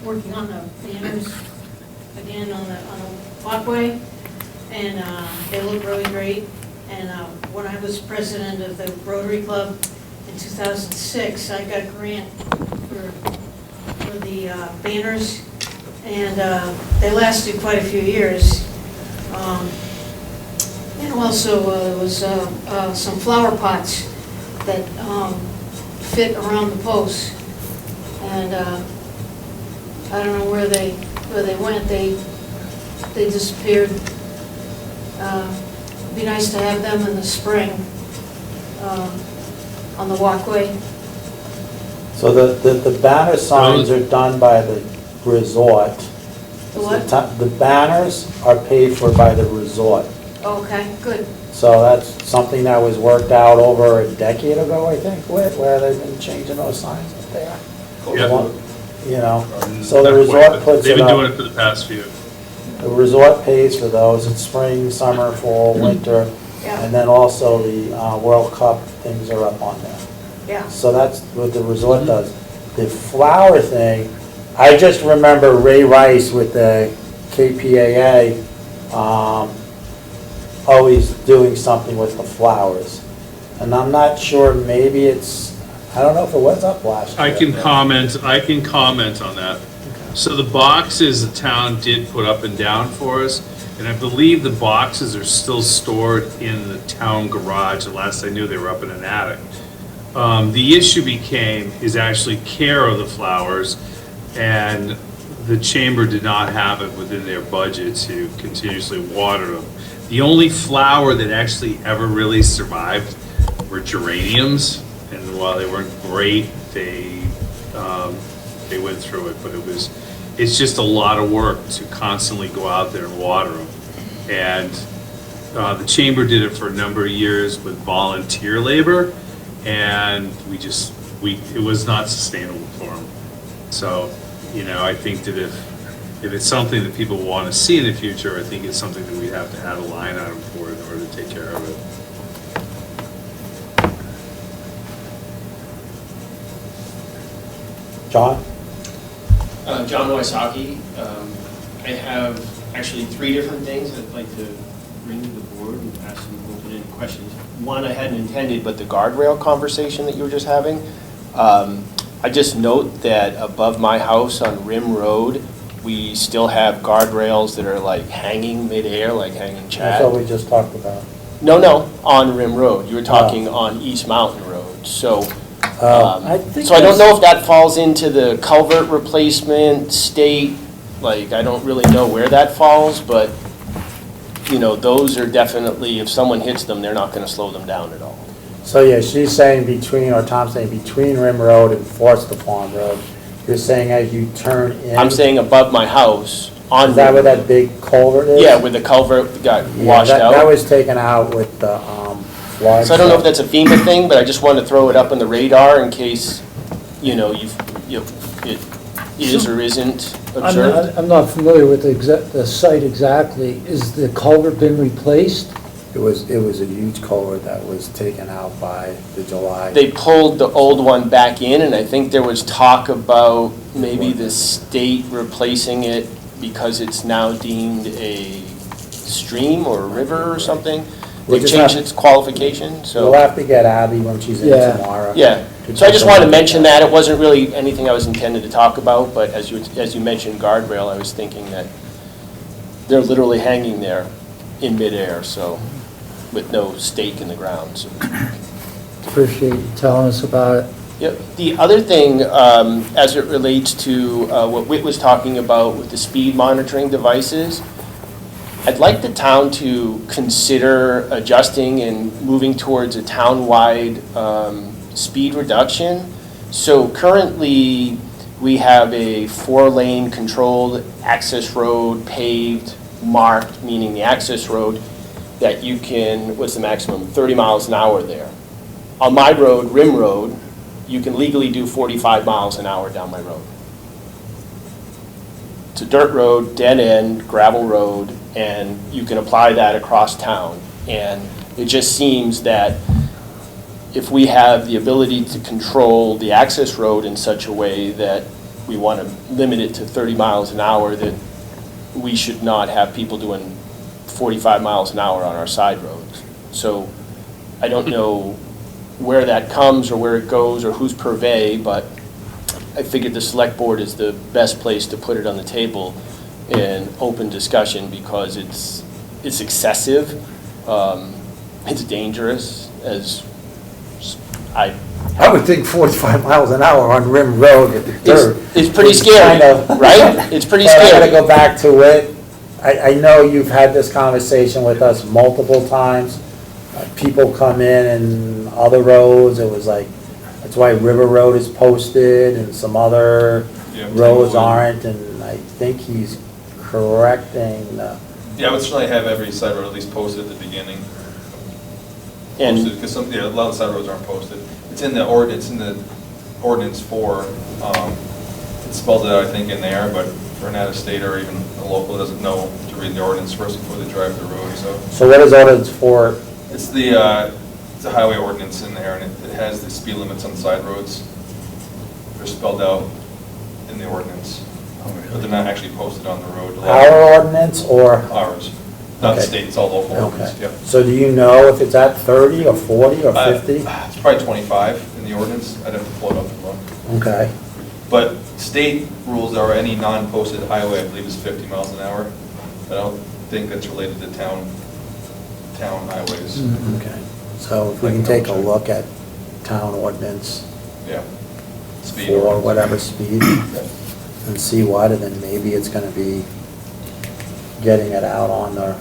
working on the banners again on the walkway, and they look really great. And when I was president of the Rotary Club in 2006, I got a grant for the banners, and they lasted quite a few years. And also there was some flower pots that fit around the posts, and I don't know where they went. They disappeared. It'd be nice to have them in the spring on the walkway. So the banner signs are done by the resort. The what? The banners are paid for by the resort. Okay, good. So that's something that was worked out over a decade ago, I think, Whit, where they've been changing those signs up there. Yeah. you know, so the Not quite, resort but puts they've it been doing up. it for the past few. The resort pays for those, it's spring, summer, fall, winter, Yeah, and then also the World Cup things are up on there. yeah. So that's what the resort does. The flower thing, I just remember Ray Rice with the KPAA, always doing something with the flowers. And I'm not sure, maybe it's, I don't know if it was up last year. I can comment on that. So the boxes the town did put up and down for us, and I believe the boxes are still stored in the town garage. The last I knew, they were up in an attic. The issue is actually care of the flowers, and the chamber did not have it within their budget to continuously water them. The only flower that actually ever really survived were geraniums, and while they weren't great, they went through it, but it's just a lot of work to constantly go out there and water them. And the chamber did it for a number of years with volunteer labor, and it was not sustainable for them. So, you know, I think that if it's something that people want to see in the future, I think it's something that we have to add a line item for in order to take care of it. John? John Wysocki. I have actually 3 different things I'd like to bring to the board and ask some open-ended questions. One I hadn't intended, but the guardrail conversation that you were just having. I just note that above my house on Rim Road, we still have guardrails that are like hanging midair, like hanging That's Chad. what we just talked about. No, on Rim Road. You were talking on East Mountain Road. So I think so I don't that's- know if that falls into the culvert replacement state, like, I don't really know where that falls, but, you know, those are definitely, if someone hits them, they're not gonna slow them down at all. So, yeah, she's saying or Tom's saying between Rim Road and Forster Pond Road. You're saying as you turn in? I'm saying above my house, on. Is that where that big culvert is? Yeah, where the culvert got Yeah, washed that out. was taken out with the flood. So I don't know if that's a FEMA thing, but I just wanted to throw it up on the radar in case, you know, it is or isn't observed. I'm not familiar with the site exactly. Is the culvert been replaced? It was a huge culvert that was taken out by the July. They pulled the old one back in, and I think there was talk about maybe the state replacing it because it's now deemed a stream or a river or something. We'll They've just changed have- its qualification, so. We'll have to get Abby when she's in Yeah. tomorrow. Yeah, to so I take just a wanted to look at mention that. It wasn't really anything I was intended to talk about, but as you mentioned guardrail, I was thinking that they're literally hanging there in midair, so, with no stake in the ground, so. Appreciate you telling us about it. Yep. The other thing, as it relates to what Whit was talking about with the speed monitoring devices, I'd like the town to consider adjusting and moving towards a town-wide speed reduction. So currently, we have a 4-lane controlled access road, paved, marked, meaning the access road, that you can, what's the maximum, 30 miles an hour there. On my road, Rim Road, you can legally do 45 miles an hour down my road. It's a dirt road, dead end, gravel road, and you can apply that across town. And it just seems that if we have the ability to control the access road in such a way that we want to limit it to 30 miles an hour, that we should not have people doing 45 miles an hour on our side roads. So I don't know where that comes or where it goes or who's purvey, but I figured the select board is the best place to put it on the table in open discussion because it's excessive, it's dangerous, as I would think 45 miles an hour on Rim Road with the dirt. It's pretty is scary, kind of- right? It's pretty But I gotta scary. go back to it. I know you've had this conversation with us multiple times. People come in and other roads, it was like, that's why River Road is posted and some other Yeah, roads Tanglewood. aren't, and I think he's correcting the. Yeah, I would certainly have every side road at least posted at the beginning. And Because a lot of side roads aren't posted. It's in the ordinance for it spells it out, I think, in there, but for an out-of-state or even a local doesn't know to read the ordinance first before they drive the road, so. So what is ordinance for? It's the highway ordinance in there, and it has the speed limits on side roads. They're spelled out in the ordinance, but they're not actually posted on the road. Our ordinance or? Ours, not the Okay. state, it's all local ordinance, Okay. yep. So do you know if it's at 30 or 40 or 50? It's probably 25 in the ordinance, I'd have to pull it up and look. Okay. But state rules are any non-posted highway, I believe, is 50 miles an hour. I don't think that's related to town highways. Okay. So if we can take a look at town ordinance Yeah. Speed for ordinance. whatever speed and see what, and then maybe it's gonna be getting it out on the,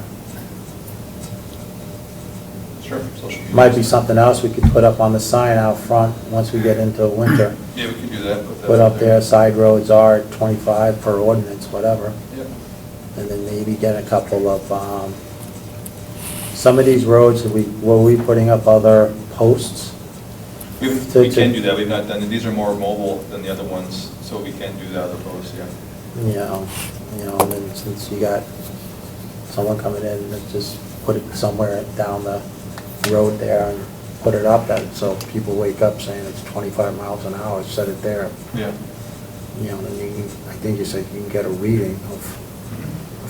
Sure, social media. might be something else we could put up on the sign out front once we get into winter. Yeah, we could do that. that Put up there, side roads are 25 per ordinance, whatever. Yep. And then maybe get a couple of, some of these roads, were we putting up other posts? We To- can do that, we've not done it, these are more mobile than the other ones, so we can do the other posts, yeah. And then since you got someone coming in, just put it somewhere down the road there and put it up that, so people wake up saying it's 25 miles an hour, set it there. Yeah. Then I think you said you can get a reading of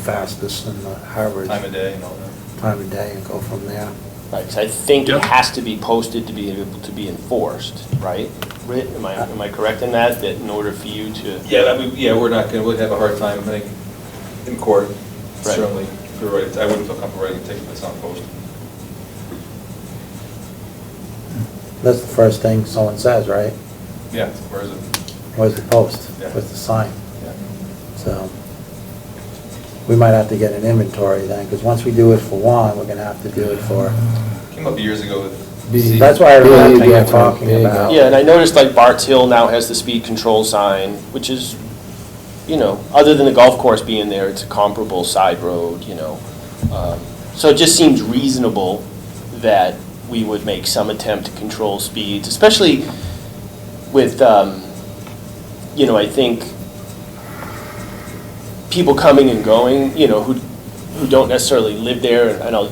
fastest and the average. Time of day and all that. Time of day and go from there. Right, 'cause I think it Yep. has to be posted to be able to be enforced, right? Rit, am I correct in that in order for you to? Yeah, we're not gonna, we'd have a hard time, I think, in court, Right. certainly. You're right, I wouldn't feel comfortable writing a ticket that's not posted. That's the first thing someone says, right? Yeah, where is it? Where's the post? Yeah. Where's the sign? Yeah. So, we might have to get an inventory then, because once we do it for one, we're gonna have to do it for, Came up years ago with. that's why I remember Big, you yeah, talking big, about. Yeah, and I noticed like Bart's Hill now has the speed control sign, which is, other than the golf course being there, it's a comparable side road, So it just seems reasonable that we would make some attempt to control speeds, especially with, I think people coming and going, who don't necessarily live there, and I know,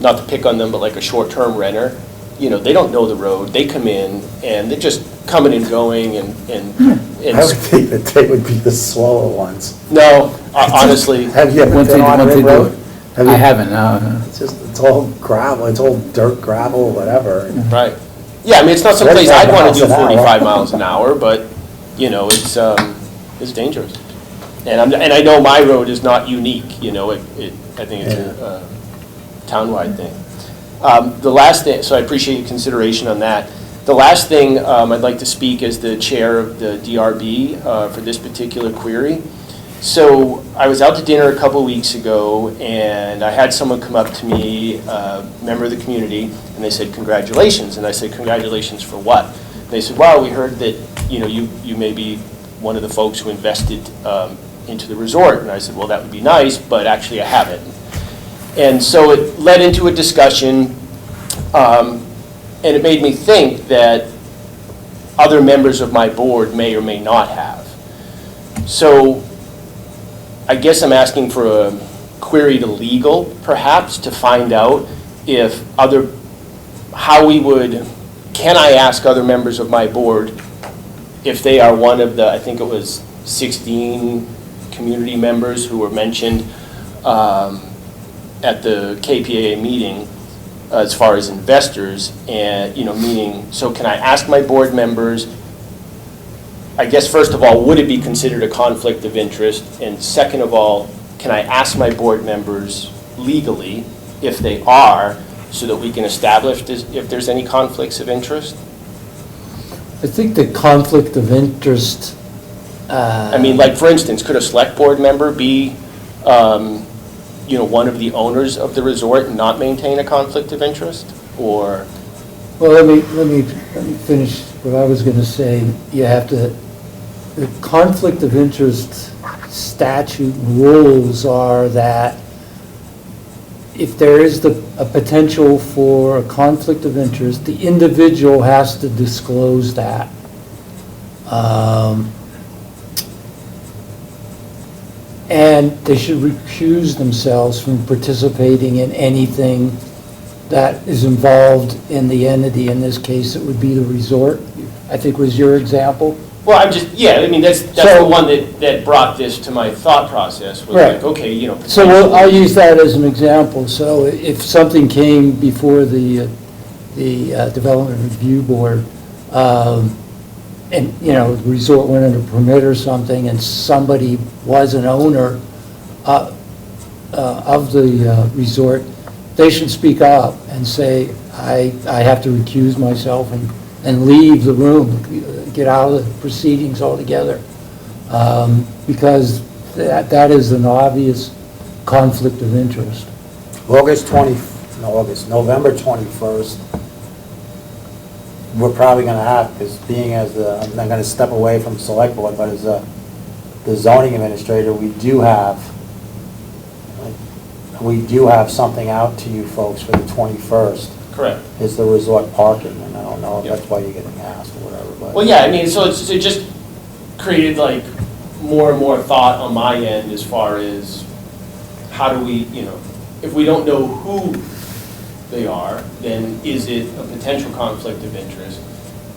not to pick on them, but like a short-term renter, they don't know the road, they come in, and they're just coming and going, and I would think that they would be the slower ones. no, honestly, Have you ever Once they been on once a they do road? it. Have I you- haven't, no. It's all gravel, it's all dirt gravel, whatever. right. Yeah, I mean, it's not someplace 45 I'd want to do miles an hour. 45 miles an hour, but, it's dangerous. And I know my road is not unique, I think it's a townwide thing. The last thing, so I appreciate your consideration on that. The last thing I'd like to speak as the chair of the DRB for this particular query. So I was out to dinner a couple weeks ago, and I had someone come up to me, a member of the community, and they said, "Congratulations." And I said, "Congratulations for what?" And they said, "Wow, we heard that, you may be one of the folks who invested into the resort." And I said, "Well, that would be nice, but actually I haven't." And so it led into a discussion, and it made me think that other members of my board may or may not have. So I guess I'm asking for a query to legal, perhaps, to find out if can I ask other members of my board if they are one of the, I think it was 16 community members who were mentioned at the KPAA meeting as far as investors, and, meaning, so can I ask my board members, I guess, first of all, would it be considered a conflict of interest? And second of all, can I ask my board members legally if they are, so that we can establish if there's any conflicts of interest? I think the conflict of interest. I mean, like, for instance, could a select board member be, one of the owners of the resort and not maintain a conflict of interest? Or? Well, let me finish what I was going to say. You have to, the conflict of interest statute rules are that if there is a potential for a conflict of interest, the individual has to disclose that. And they should recuse themselves from participating in anything that is involved in the entity. In this case, it would be the resort, I think was your example. Well, I'm just, yeah, I mean, that's So- the one that brought this to my thought process, was Right. like, okay, So I'll use that as an example. So if something came before the Development Review Board, and, the resort went under permit or something, and somebody was an owner of the resort, they should speak up and say, I have to recuse myself and leave the room, get out of the proceedings altogether. Because that is an obvious conflict of interest. November 21st, we're probably gonna have, because being as I'm not gonna step away from select board, but as the zoning administrator, we do have something out to you folks for the 21st, Correct. is the resort parking, and I don't know if Yep. that's why you're getting asked or whatever, but. Well, yeah, I mean, so it just created like more and more thought on my end as far as how do we, if we don't know who they are, then is it a potential conflict of interest?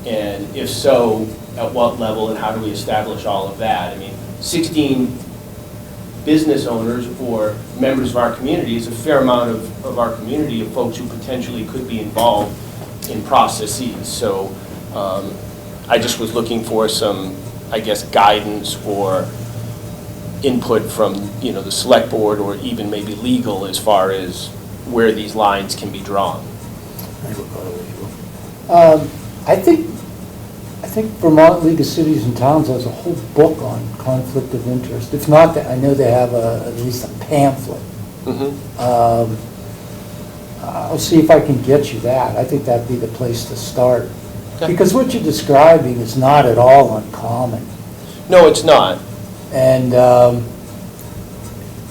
And if so, at what level and how do we establish all of that? I mean, 16 business owners or members of our community is a fair amount of our community of folks who potentially could be involved in processes. So I just was looking for some, I guess, guidance or input from, the select board or even maybe legal as far as where these lines can be drawn. I think Vermont League of Cities and Towns has a whole book on conflict of interest. If not, I know they have at least a pamphlet. I'll see if I can get you that. I think that'd be the place to start. Okay. Because what you're describing is not at all uncommon. No, it's not. And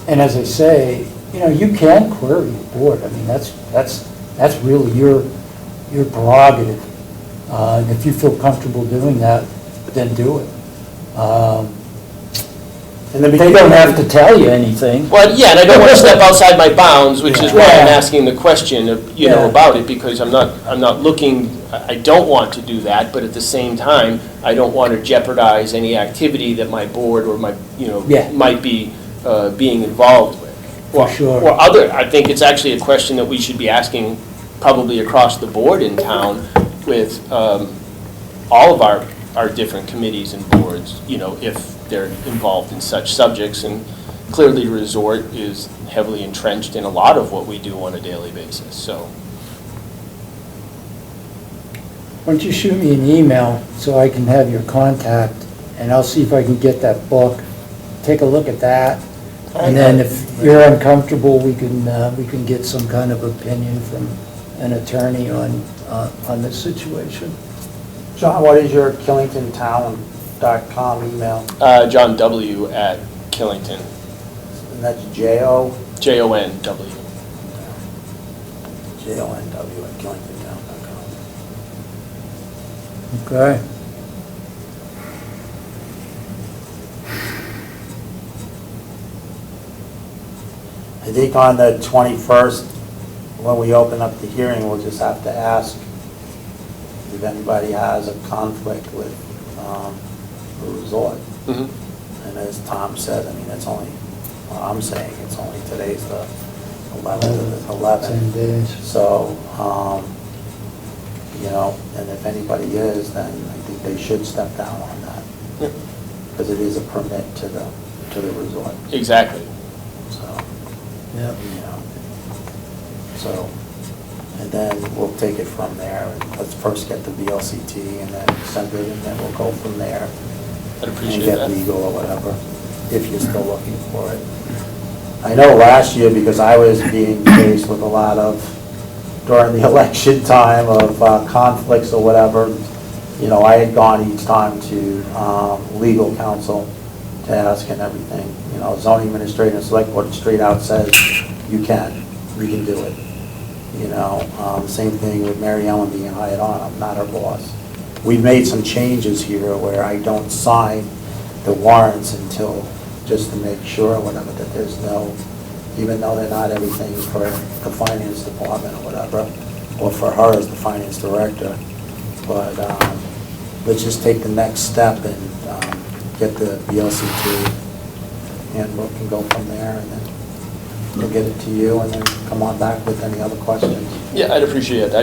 as I say, you can query the board. I mean, that's really your prerogative. And if you feel comfortable doing that, then do it. They don't have to tell you anything. Well, yeah, and I don't want to step outside my bounds, which is why I'm asking the question, Yeah. about it, because I'm not looking, I don't want to do that, but at the same time, I don't want to jeopardize any activity that my board or my, Yeah. might be being involved with. For sure. Or other, I think it's actually a question that we should be asking probably across the board in town with all of our different committees and boards, if they're involved in such subjects. And clearly, resort is heavily entrenched in a lot of what we do on a daily basis, so. Why don't you shoot me an email so I can have your contact, and I'll see if I can get that book. Take a look at that. And then if you're uncomfortable, we can get some kind of opinion from an attorney on this situation. John, what is your KillingtonTown.com email? John W. at Killington, And that's J-O? JONW. J-O-N-W at KillingtonTown.com. Okay. I think on the 21st, when we open up the hearing, we'll just have to ask if anybody has a conflict with the resort. Mhm. And as Tom said, I mean, it's only, well, I'm saying it's only today's the 11th. 10 days. So, and if anybody is, then I think they should step down on that. Yep. Because it is a permit to the resort, Exactly. so. Yeah. So, and then we'll take it from there. Let's first get the VLCT and then send it, and then we'll go from there. I'd And appreciate get that. legal or whatever, if you're still looking for it. I know last year, because I was being faced with a lot of, during the election time of conflicts or whatever, I had gone each time to legal counsel to ask and everything. Zoning administrator and select board straight out says, you can do it. Same thing with Mary Ellen being hired on, I'm not her boss. We've made some changes here where I don't sign the warrants until just to make sure or whatever, that there's no, even though they're not everything for the finance department or whatever, or for her as the finance director, but let's just take the next step and get the VLCT handbook and go from there, and then we'll get it to you, and then come on back with any other questions. Yeah, I'd appreciate it.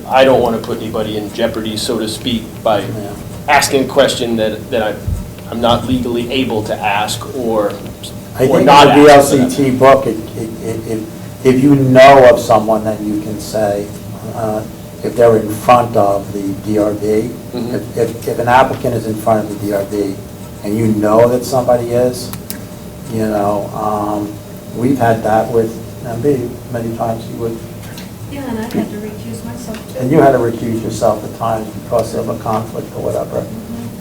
I don't want to put anybody in jeopardy, so to speak, by Yeah. asking a question that I'm not legally able to ask or I think not in the ask. VLCT book, if you know of someone that you can say, if they're in front of the DRB, Mhm. if an applicant is in front of the DRB and you know that somebody is, you know, we've had that with MB many times. You would, Yeah, and I had to recuse myself too. and you had to recuse yourself at times because of a conflict or whatever.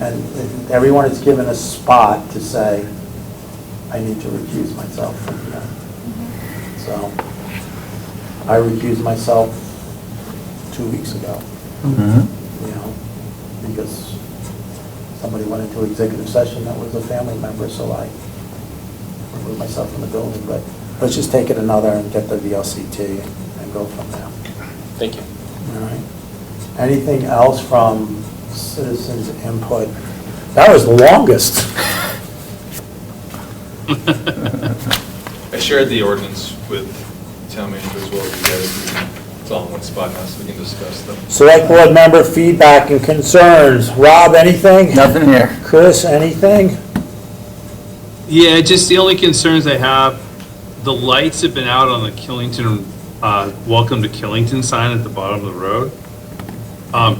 And everyone is given a spot to say, I need to recuse myself from here. So I recused myself 2 weeks ago, you know, because somebody went into executive session that was a family member, so I removed myself from the building. But let's just take it another and get the VLCT and go from there. Thank you. All right. Anything else from citizens' input? That was the longest. I shared the ordinance with town manager as well as you guys. It's all in one spot now, so we can discuss them. Select board member feedback and concerns. Rob, anything? Nothing here. Chris, anything? Yeah, just the only concerns I have, the lights have been out on the Killington, welcome to Killington sign at the bottom of the road.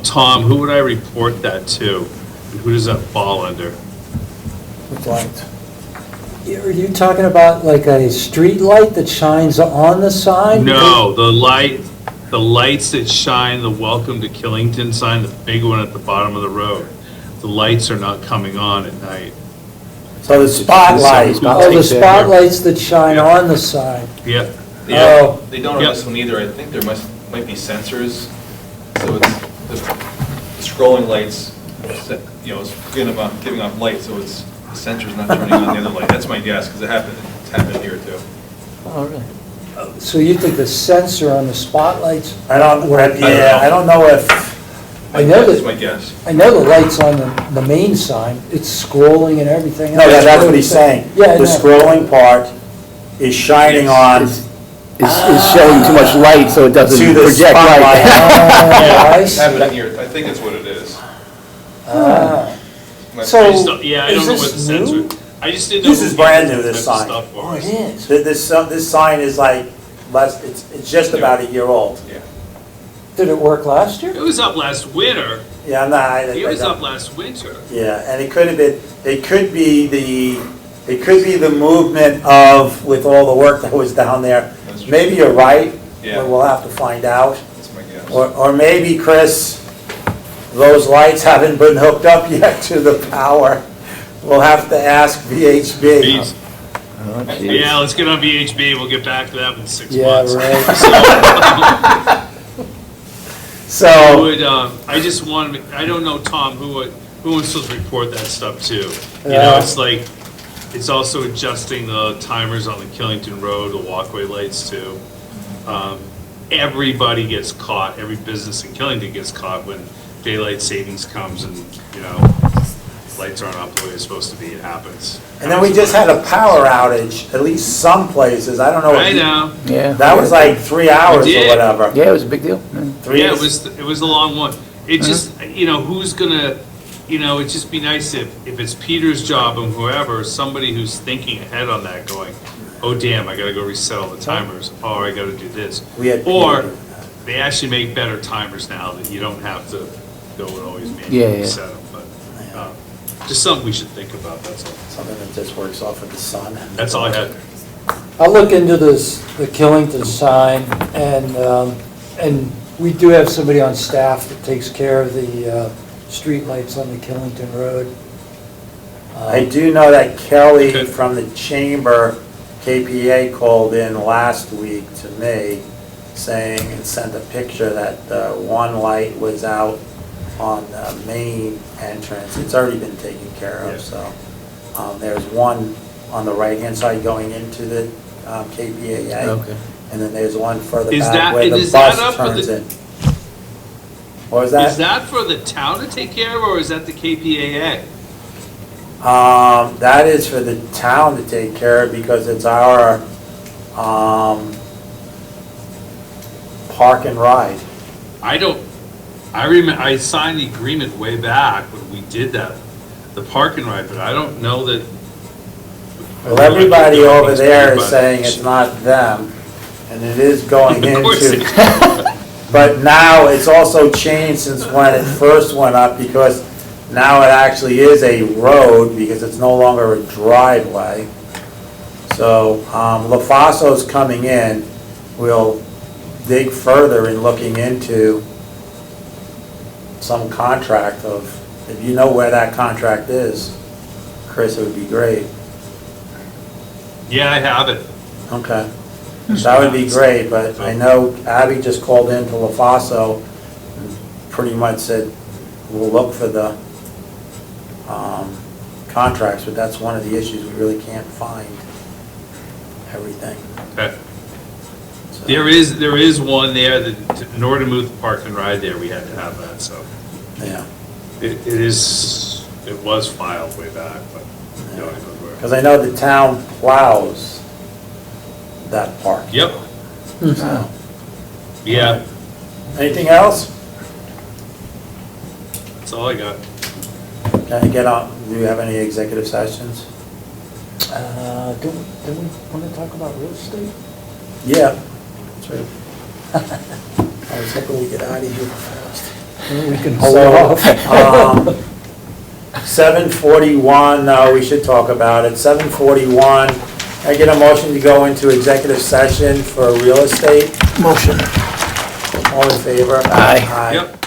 Tom, who would I report that to? And who does that fall under? Which light? Are you talking about like a street light that shines on the sign? No, the lights that shine the welcome to Killington sign, the big one at the bottom of the road. The lights are not coming on at night. So the spotlight. Oh, the spotlights that shine Yeah. on the sign. Yeah. Oh. They don't on Yep. this one either. I think there might be sensors. So it's the scrolling lights, you know, it's giving off light, so it's the sensor's not turning on the other light. That's my guess, because it's happened here too. Oh, really? So you think the sensor on the spotlights? I don't know if, I know That's that, my guess. I know the lights on the main sign, it's scrolling and everything. no, that's what he's saying. Yeah, I The know. scrolling part is shining on It's showing too much light, so it doesn't to the project spotlight. light. Oh, I It's happened see. here. I think that's what it is. Ah. My- So- I just don't, yeah, I is don't know this what the sensor. new? I just didn't know. This who is brand new, gave this that sign. stuff for Oh, it us. is. This sign is like it's just about a year old. Yeah. Did it work last year? It was up last winter. Yeah, I'm not. It was up last winter. Yeah, and it could have been, it could be the movement of, with all the work that was down there. That's true. Maybe you're right, Yeah. but we'll have to find out. That's my guess. Or maybe, Chris, those lights haven't been hooked up yet to the power. We'll have to ask VHB. Jeez. Oh, geez. Yeah, let's get on VHB. We'll get back to that in 6 Yeah, months. right. So, I just want to, I don't know, Tom, who wants to report that stuff to? You know, Yeah. it's like, it's also adjusting the timers on the Killington Road, the walkway lights too. Everybody gets caught, every business in Killington gets caught when daylight savings comes and, you know, lights aren't up the way they're supposed to be, it happens. and then we just had a power outage, at least some places, I don't know. I know. Yeah. That was like 3 hours or did. whatever. Yeah, it was a big deal. Yeah. Yeah, it was a long one. It just, you know, who's gonna, you know, it'd just be nice if it's Peter's job and whoever, somebody who's thinking ahead on that going, oh damn, I gotta go reset all the timers, or I gotta do this. We had Or Peter doing that. they actually make better timers now that you don't have to go and always Yeah, manually yeah. set them, but, just something we should think about, that's all. Something that just works off of the sun. That's all I had. I'll look into the Killington sign, and we do have somebody on staff that takes care of the streetlights on the Killington Road. I do know that Kelly Okay. from the chamber, KPA, called in last week to me saying, and sent a picture that one light was out on the main entrance. It's already been taken care Yeah. of, so there's one on the right-hand side going into the KPAA. Okay. And then there's one further Is back that- where the is that bus up for turns the- in. What was Is that? that for the town to take care of, or is that the KPAA? That is for the town to take care of because it's our, park and ride. I don't, I remember, I signed the agreement way back when we did that, the park and ride, but I don't know that. Well, everybody over there is But- saying it's not them, and it is going Of course into, it- but now it's also changed since when it first went up, because now it actually is a road, because it's no longer a driveway. So, LaFaso's coming in, we'll dig further in looking into some contract of, if you know where that contract is, Chris, it would be great. Yeah, I have it. Okay. That would be great, but I know Abby just called in to LaFaso and pretty much said, we'll look for the contracts, but that's one of the issues, we really can't find everything. Okay. So- There is one there that, in order to move the park and ride there, we had to have that, so. Yeah, It was filed way back, but. you know, because I know the town plows that park. Yep, So, yeah, anything else? that's all I got. Can I get on, do you have any executive sessions? Don't we want to talk about real estate? Yeah. That's right. I was hoping we get out of here fast. We can hold So, off. 7:41, we should talk about it. 7:41, I get a motion to go into executive session for real estate. Motion. All in favor? Aye. Yep.